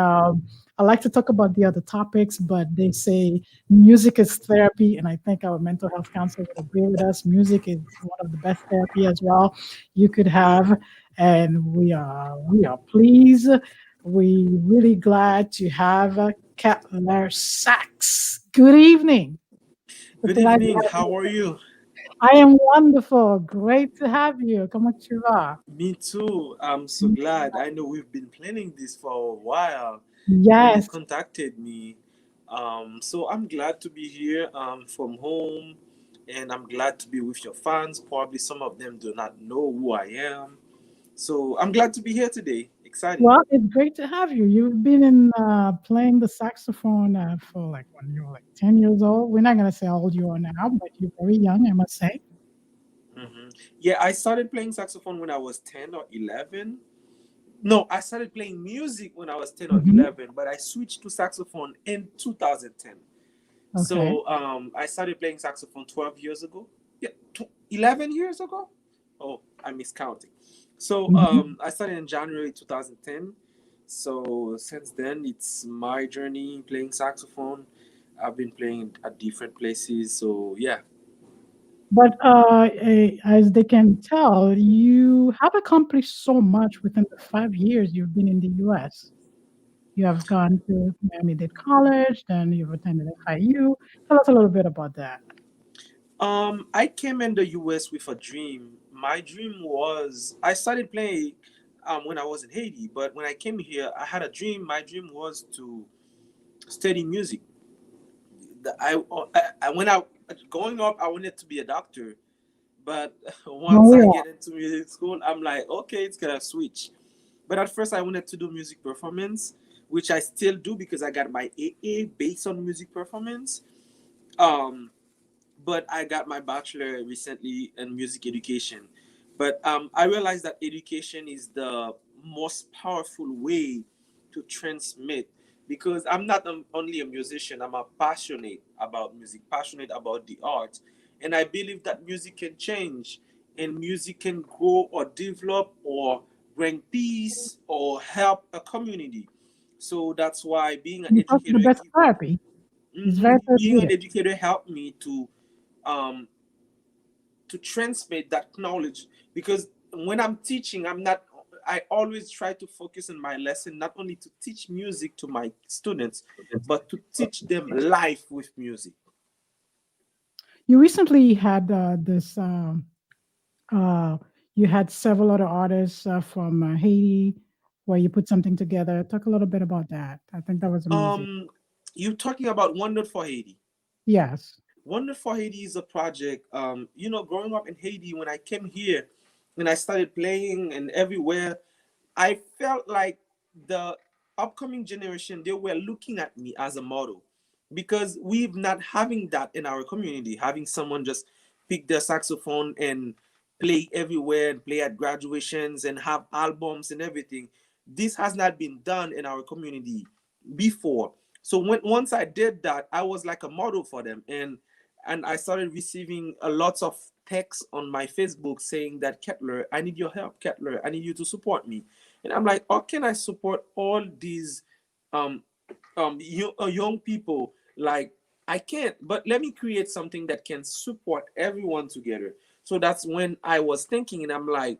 I like to talk about the other topics, but they say music is therapy, and I think our mental health counselor would agree with us. Music is one of the best therapy as well you could have, and we are pleased. We really glad to have Ketler Sax. Good evening. We're
Good
glad to
evening.
have you.
How are you?
I am wonderful. Great to have you. Comment tu vas?
Me too. I'm so glad. I know we've been planning this for a while when you
Yes.
contacted me. So I'm glad to be here from home, and I'm glad to be with your fans. Probably some of them do not know who I am. So I'm glad to be here today. Excited.
Well, it's great to have you. You've been in playing the saxophone for like when you were like 10 years old. We're not going to say how old you are now, but you're very young, I must say.
hmm Yeah, I started playing saxophone when I was 10 or 11. No, I started playing music when I was 10 or
Hmm.
11, but I switched to saxophone in 2010.
Okay.
So I started playing saxophone 12 years ago. Yeah, 11 years ago. Oh, I miscounting. So
Hmm.
I started in January 2010. So since then, it's my journey playing saxophone. I've been playing at different places. So yeah.
But as they can tell, you have accomplished so much within the 5 years you've been in the US. You have gone to Miami-Dade College, then you've attended FIU. Tell us a little bit about that.
I came in the US with a dream. My dream was I started playing when I was in Haiti, but when I came here, I had a dream. My dream was to study music. When I growing up, I wanted to be a doctor, but
Don't
once
we
I
all?
get into music school, I'm like, okay, it's gonna switch. But at first, I wanted to do music performance, which I still do because I got my AA based on music performance. Um, but I got my bachelor recently in music education. But I realized that education is the most powerful way to transmit because I'm not only a musician, I'm a passionate about music, passionate about the art. And I believe that music can change and music can grow or develop or bring peace or help a community. So that's why being an
It's also the
educator,
best therapy. It's very
being an
therapeutic.
educator helped me um, to transmit that knowledge because when I'm teaching, I always try to focus on my lesson, not only to teach music to my students, but to teach them life with music.
You recently had this. Uh, you had several other artists from Haiti where you put something together. Talk a little bit about that. I think that was amazing.
Um, you're talking about Wonder for Haiti.
Yes.
Wonder for Haiti is a project. Growing up in Haiti, when I came here and I started playing and everywhere, I felt like the upcoming generation they were looking at me as a model because we've not having that in our community, having someone just pick their saxophone and play everywhere and play at graduations and have albums and everything. This has not been done in our community before. So once I did that, I was like a model for them, and and I started receiving a lot of texts on my Facebook saying that, Ketler, I need your help. Ketler, I need you to support me. And I'm like, how can I support all these um, young people? Like, I can't, but let me create something that can support everyone together. So that's when I was thinking, and I'm like,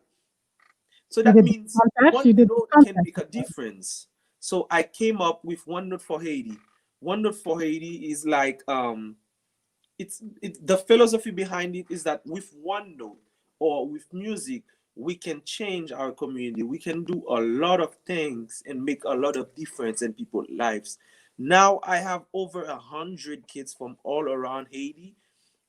so
You
that
did the
means
contest.
one
You did the
note can
contest.
make a difference. So I came up with One Note for Haiti. One Note for Haiti is like the philosophy behind it is that with one note or with music we can change our community. We can do a lot of things and make a lot of difference in people's lives. Now I have over 100 kids from all around Haiti.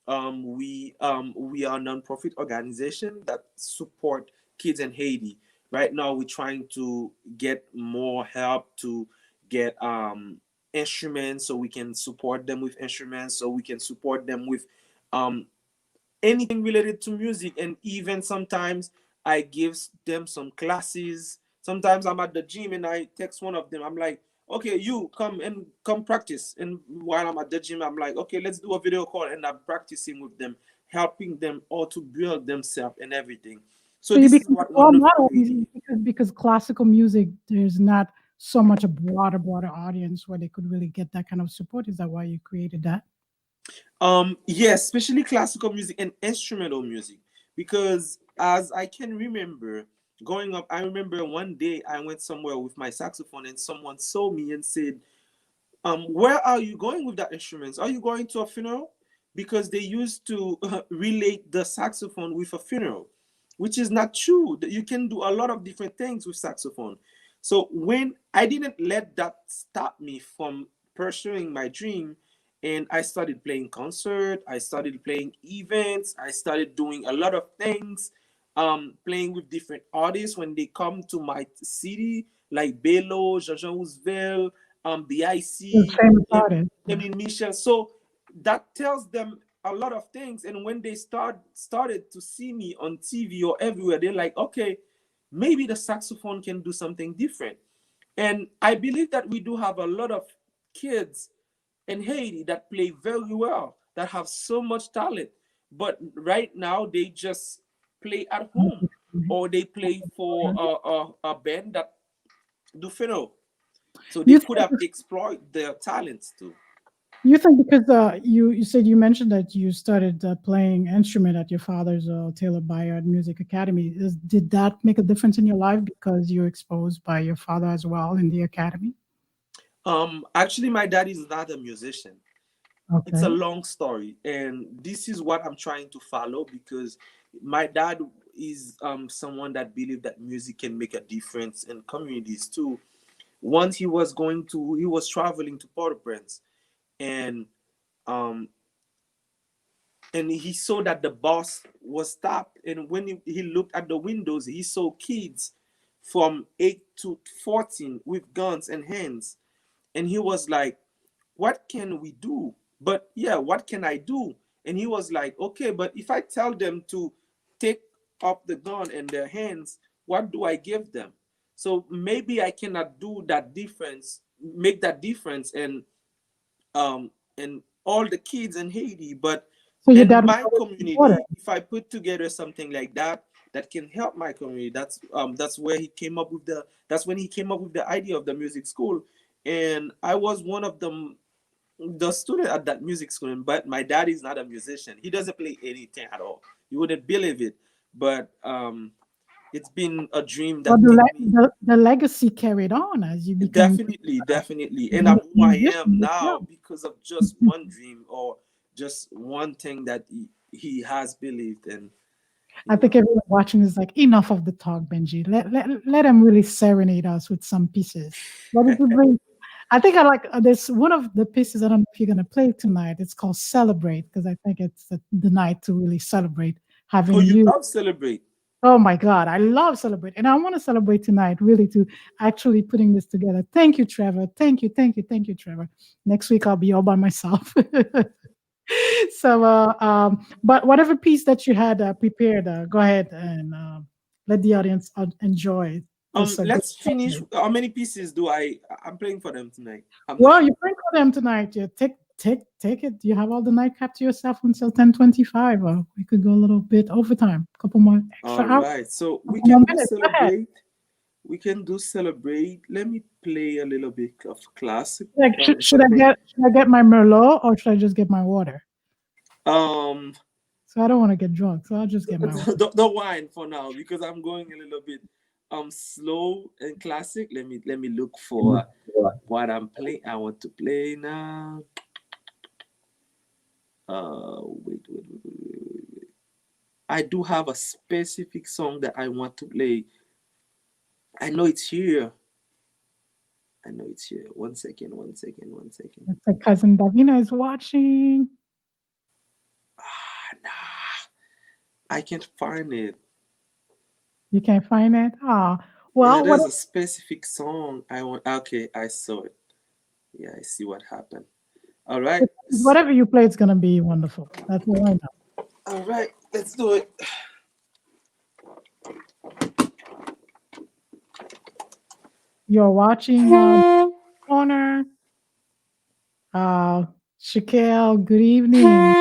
We are a non-profit organization that support kids in Haiti. Right now, we're trying to get more help to get instruments, so we can support them with instruments, so we can support them with um, anything related to music. And even sometimes I give them some classes. Sometimes I'm at the gym and I text one of them. I'm like, okay, you come practice. And while I'm at the gym, I'm like, okay, let's do a video call, and I'm practicing with them, helping them all to build themselves and everything. So
So you
this is
become
what
a role
One Note for
model
Haiti.
because classical music, there's not so much a broader audience where they could really get that kind of support. Is that why you created that?
Yes, especially classical music and instrumental music. Because as I can remember growing up, I remember one day I went somewhere with my saxophone and someone saw me and said, where are you going with that instruments? Are you going to a funeral? Because they used to relate the saxophone with a funeral, which is not true. That you can do a lot of different things with saxophone. So when I didn't let that stop me from pursuing my dream, and I started playing concert, I started playing events, I started doing a lot of things, playing with different artists when they come to my city, like Bello, Jean Roosevelt,
The
BIC,
famous artist. Yeah.
Emily Michel. So that tells them a lot of things. And when they started to see me on TV or everywhere, they're like, okay, maybe the saxophone can do something different. And I believe that we do have a lot of kids in Haiti that play very well, that have so much talent. But right now, they just play at home, or they play for a band that do funeral. So they
You
could have explored their talents too.
You think because you said you mentioned that you started playing instrument at your father's Taylor Bayard Music Academy. Did that make a difference in your life because you're exposed by your father as well in the academy?
Actually, my dad is not a musician. It's a
Okay.
long story, and this is what I'm trying to follow, because my dad is someone that believed that music can make a difference in communities too. Once he was traveling to Port-au-Prince, and um, and he saw that the bus was stopped, and when he looked at the windows, he saw kids from 8 to 14 with guns and hands, and he was like, what can we do? But yeah, what can I do? And he was like, okay, but if I tell them to take up the gun in their hands, what do I give them? So maybe I cannot do that difference, make that difference in all the kids in Haiti, but
So your
in
dad was
my
always supportive.
community, if I put together something like that that can help my community, that's where he came up with that's when he came up with the idea of the music school. And I was one of the student at that music school, but my dad is not a musician. He doesn't play anything at all. You wouldn't believe it. But it's been a dream
But
that take me.
the legacy carried on as you become
Definitely, definitely.
a
And I'm who I am
musician
now
yourself.
because of just one dream, or just one thing that he has believed in,
I
you
think
know.
everyone watching is like, enough of the talk, Benji. Let him really serenade us with some pieces. What did you bring? I think I like there's one of the pieces. I don't know if you're gonna play tonight. It's called "Celebrate" because I think it's the night to really celebrate
Oh,
having
you
you.
love celebrate.
Oh my God, I love celebrate, and I want to celebrate tonight. Really, to actually putting this together. Thank you, Trevor. Thank you, Trevor. Next week I'll be all by myself. So, but whatever piece that you had prepared, go ahead and let the audience enjoy this. Good
Let's finish.
segment.
How many pieces do I'm playing for them tonight? I'm not
Well,
sure.
you playing for them tonight. You take take it. You have all the nightcap to yourself until 10:25, or we could go a little bit overtime, a couple more extra
All
hours,
right. So we
couple more
can do
minutes. Go ahead.
celebrate. We can do celebrate. Let me play a little bit of classic.
Like,
Celebrate.
should I get my Merlot or should I just get my water?
Um,
So I don't want to get drunk, so I'll just get my water.
the wine for now because I'm going a little bit slow and classic. Let me look for what I'm playing. I want to play now. Wait. I do have a specific song that I want to play. I know it's here. I know it's here. One second.
It's like cousin Davina is watching.
Nah, I can't find it.
You can't find it. Ah,
Yeah,
well, what?
there's a specific song I want. Okay, I saw it. Yeah, I see what happened. All right.
Whatever you play, it's gonna be wonderful. That's all I know.
All right, let's do it.
You're watching corner. Shaquille, good evening.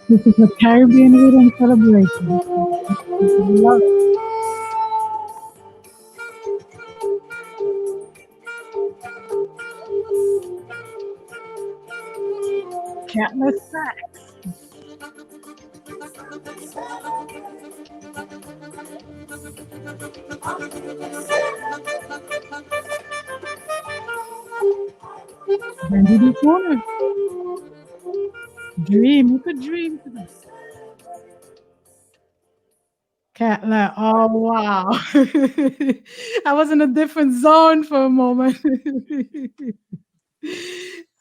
This is a Caribbean rhythm celebration. I love it. Ketler sax. Bendy the corner. Dream. You could dream to this. Ketler. Oh wow. I was in a different zone for a moment.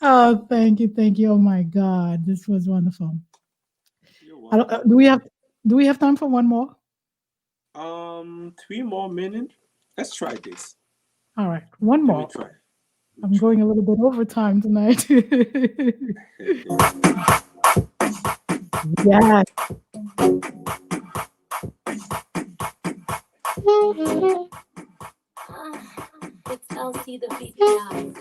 Oh, thank you, thank you. Oh my God, this was wonderful.
You're
I don't,
welcome.
do we have time for one more?
3 more minutes. Let's try this.
All right, one
Let me
more.
try.
I'm going a little bit over time tonight. Yes.
It's LC the beat guy.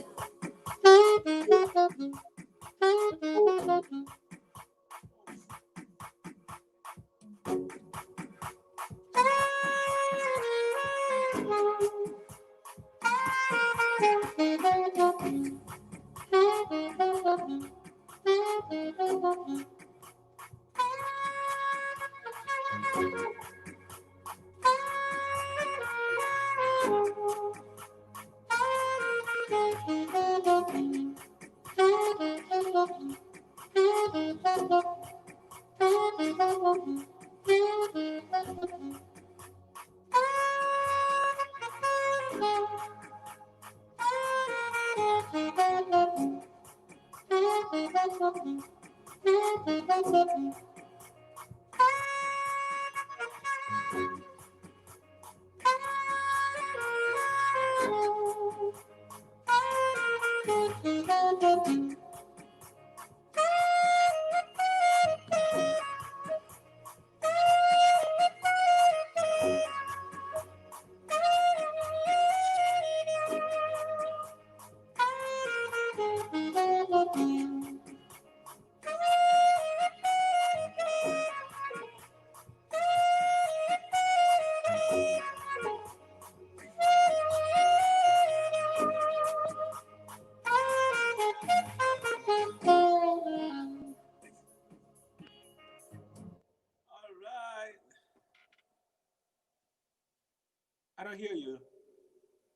cannot hear you.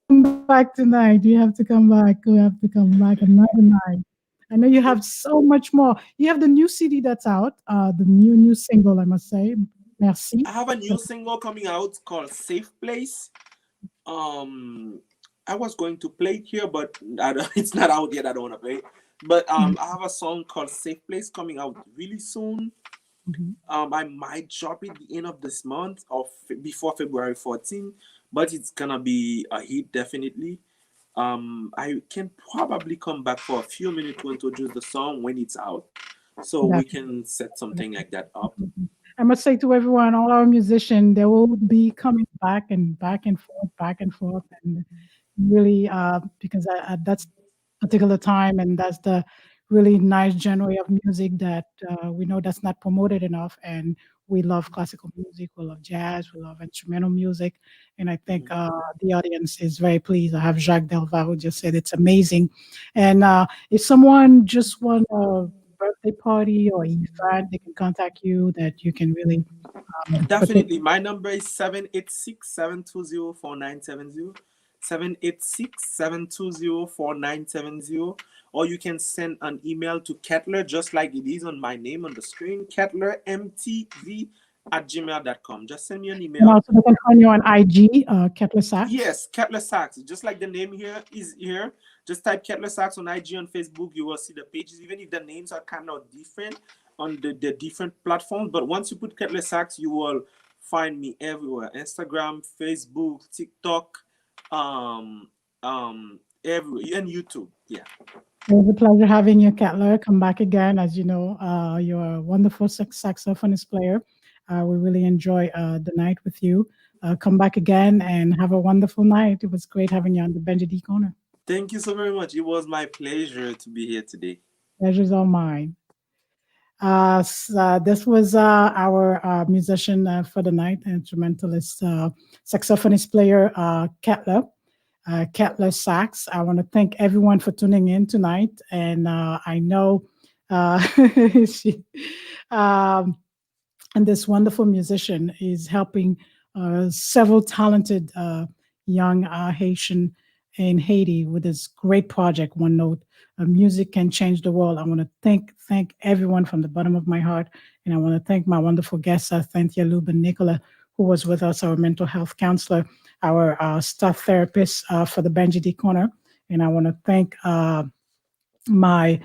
Come back tonight. You have to come back. You have to come back another night. I know you have so much more. You have the new CD that's out, the new single, I must say. Merci.
I have a new single coming out called Safe Place. Um, I was going to play it here, but it's not out yet. I don't want to play it. But I have a song called Safe Place coming out really soon.
Mhm.
I might drop it the end of this month or before February 14th, but it's gonna be a hit definitely. I can probably come back for a few minutes to introduce the song when it's out, so we can set something like that up.
I must say to everyone, all our musicians, they will be coming back and forth, and really, because at that particular time, and that's the really nice genre of music that we know that's not promoted enough. And we love classical music, we love jazz, we love instrumental music, and I think
Mhm.
the audience is very pleased. I have Jacques Delva who just said it's amazing, and if someone just want a birthday party or event, they can contact you. That you can really participate.
Definitely. My number is 786-720-4970. 786-720-4970. Or you can send an email to Ketler, just like it is on my name on the screen, ketlermtv@gmail.com. Just send me an
And
email.
also they can find you on IG, Ketler Sax.
Yes, Ketler Sax. Just like the name here is here. Just type Ketler Sax on IG on Facebook. You will see the pages, even if the names are kind of different on the different platforms. But once you put Ketler Sax, you will find me everywhere: Instagram, Facebook, TikTok, everywhere, and YouTube. Yeah.
It was a pleasure having you, Ketler. Come back again. As you know, you're a wonderful saxophonist player. We really enjoy the night with you. Come back again and have a wonderful night. It was great having you on the Benji D Corner.
Thank you so very much. It was my pleasure to be here today.
Pleasure's all mine. This was our musician for the night, instrumentalist, saxophonist player, Ketler. Ketler Sax. I want to thank everyone for tuning in tonight. And I know she, um, and this wonderful musician is helping several talented young Haitian in Haiti with this great project, One Note. Music can change the world. I want to thank everyone from the bottom of my heart, and I want to thank my wonderful guest, Cynthia Lubin Nicolas, who was with us, our mental health counselor, our staff therapist for the Benji D Corner, and I want to thank my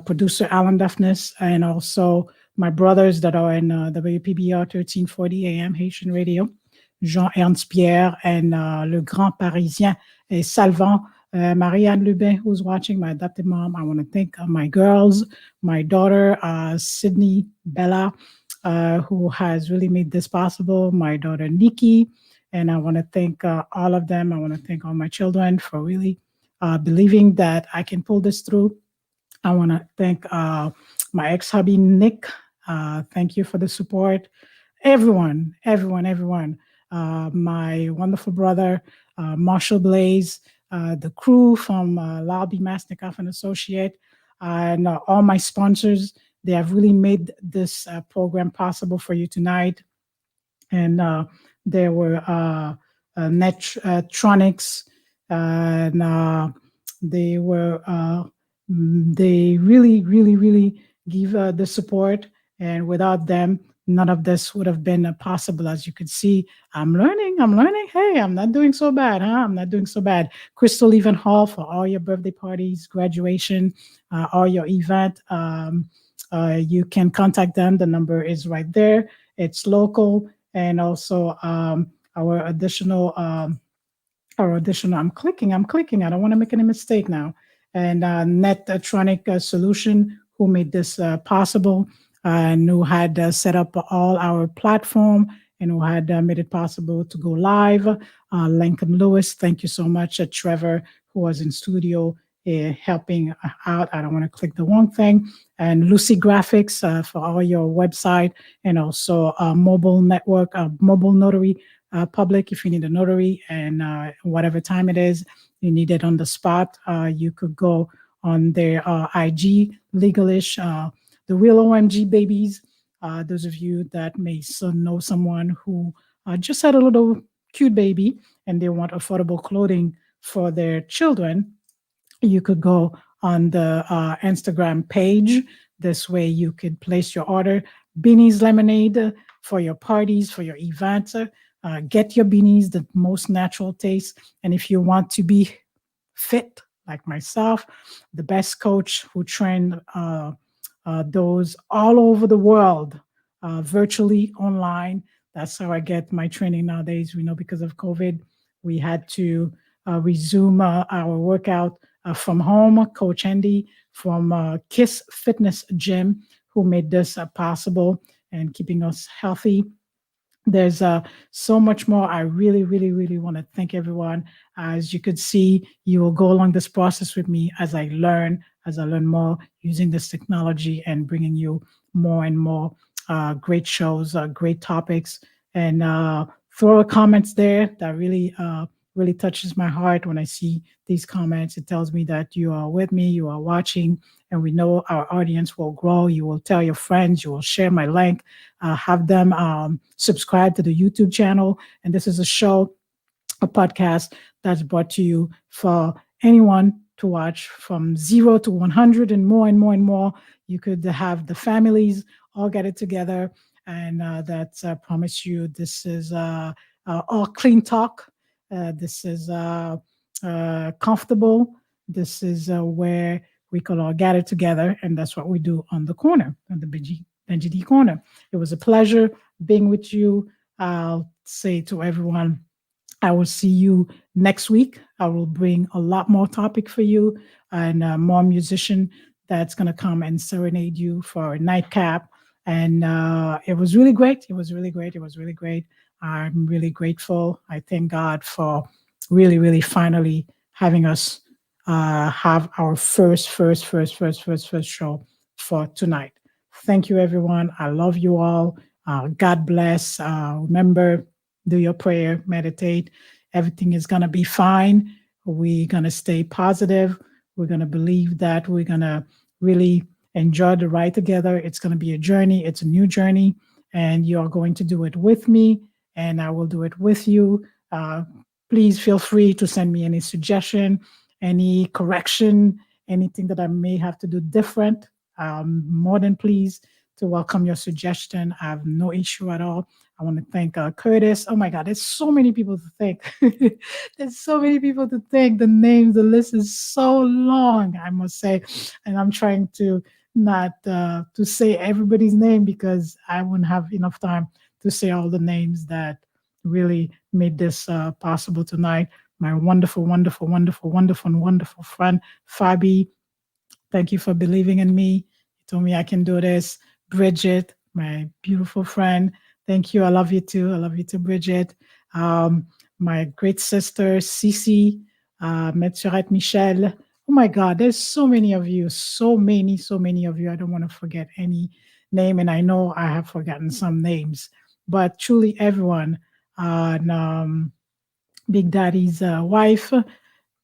producer Alan Duffness, and also my brothers that are in WPBR 1340 AM Haitian Radio, Jean-Ernst Pierre and Le Grand Parisien, et Salvan, Marianne Lubin, who's watching, my adopted mom. I want to thank my girls, my daughter, Sydney Bella, who has really made this possible, my daughter, Nikki, and I want to thank all of them. I want to thank all my children for really believing that I can pull this through. I want to thank my ex-hubby, Nick. Thank you for the support. Everyone. My wonderful brother, Marshall Blaze, the crew from Larby Masnikoff and Associate, and all my sponsors. They have really made this program possible for you tonight. And there were Netronics, and they were they really give the support, and without them none of this would have been possible. As you could see, I'm learning. Hey, I'm not doing so bad, huh? I'm not doing so bad. Crystal Even Hall for all your birthday parties, graduation, all your event. You can contact them. The number is right there. It's local. And also our additional I'm clicking. I don't want to make any mistake now. And Netronic Solution, who made this possible, and who had set up all our platform, and who had made it possible to go live. Lincoln Lewis, thank you so much. Trevor, who was in studio helping out. I don't want to click the wrong thing. And Lucy Graphics for all your website, and also mobile network, mobile notary public. If you need a notary, and whatever time it is, you need it on the spot, you could go on their IG, Legalish, the real OMG babies. Those of you that may know someone who just had a little cute baby and they want affordable clothing for their children, you could go on the Instagram page. This way you could place your order. Beanies Lemonade for your parties, for your events. Get your beanies, the most natural taste. And if you want to be fit like myself, the best coach who trained those all over the world, virtually online. That's how I get my training nowadays. We know because of COVID, we had to resume our workout from home. Coach Andy from Kiss Fitness Gym, who made this possible and keeping us healthy. There's so much more. I really, really, really want to thank everyone. As you could see, you will go along this process with me as I learn more using this technology and bringing you more and more great shows, great topics, and throw a comments there. That really, really touches my heart when I see these comments. It tells me that you are with me, you are watching, and we know our audience will grow. You will tell your friends, you will share my link, have them subscribe to the YouTube channel. And this is a show, a podcast that's brought to you for anyone to watch from 0 to 100 and more and more and more. You could have the families all get it together. And that's promise you this is all clean talk. This is comfortable. This is where we could all gather together. And that's what we do on the corner, on the Benji D Corner. It was a pleasure being with you. I'll say to everyone, I will see you next week. I will bring a lot more topic for you and more musician that's going to come and serenade you for a nightcap. And it was really great. It was really great. It was really great. I'm really grateful. I thank God for really, really finally having us have our first show for tonight. Thank you, everyone. I love you all. God bless. Remember, do your prayer, meditate. Everything is going to be fine. We're going to stay positive. We're going to believe that we're going to really enjoy the ride together. It's going to be a journey. It's a new journey. And you're going to do it with me. And I will do it with you. Please feel free to send me any suggestion, any correction, anything that I may have to do different. More than pleased to welcome your suggestion. I have no issue at all. I want to thank Curtis. Oh my God, there's so many people to thank. There's so many people to thank. The names, the list is so long, I must say. And I'm trying to not to say everybody's name because I wouldn't have enough time to say all the names that really made this possible tonight. My wonderful, wonderful, wonderful, wonderful, wonderful friend, Fabi. Thank you for believing in me. You told me I can do this. Bridget, my beautiful friend. Thank you. I love you too. I love you too, Bridget. My great sister, Cece, Metsurette Michel. Oh my God, there's so many of you. So many of you. I don't want to forget any name. And I know I have forgotten some names. But truly everyone. Big Daddy's wife,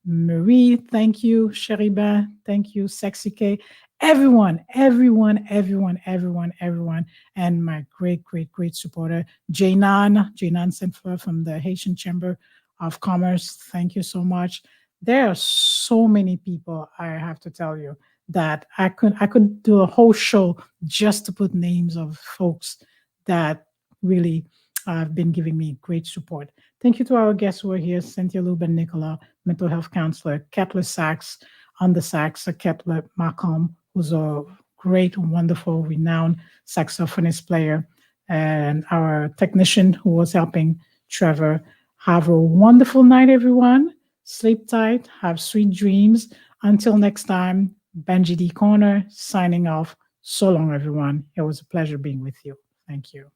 Marie, thank you. Cheribin, thank you. Sexy K, everyone. And my great supporter, Jainan Senfer from the Haitian Chamber of Commerce. Thank you so much. There are so many people, I have to tell you, that I could do a whole show just to put names of folks that really have been giving me great support. Thank you to our guests who are here, Cynthia Lubin Nicolas, mental health counselor, Ketler Sax, on the sax, Ketler Macome, who's a great, wonderful, renowned saxophonist player, and our technician who was helping Trevor. Have a wonderful night, everyone. Sleep tight, have sweet dreams. Until next time, Benji D Corner signing off. So long, everyone. It was a pleasure being with you. Thank you.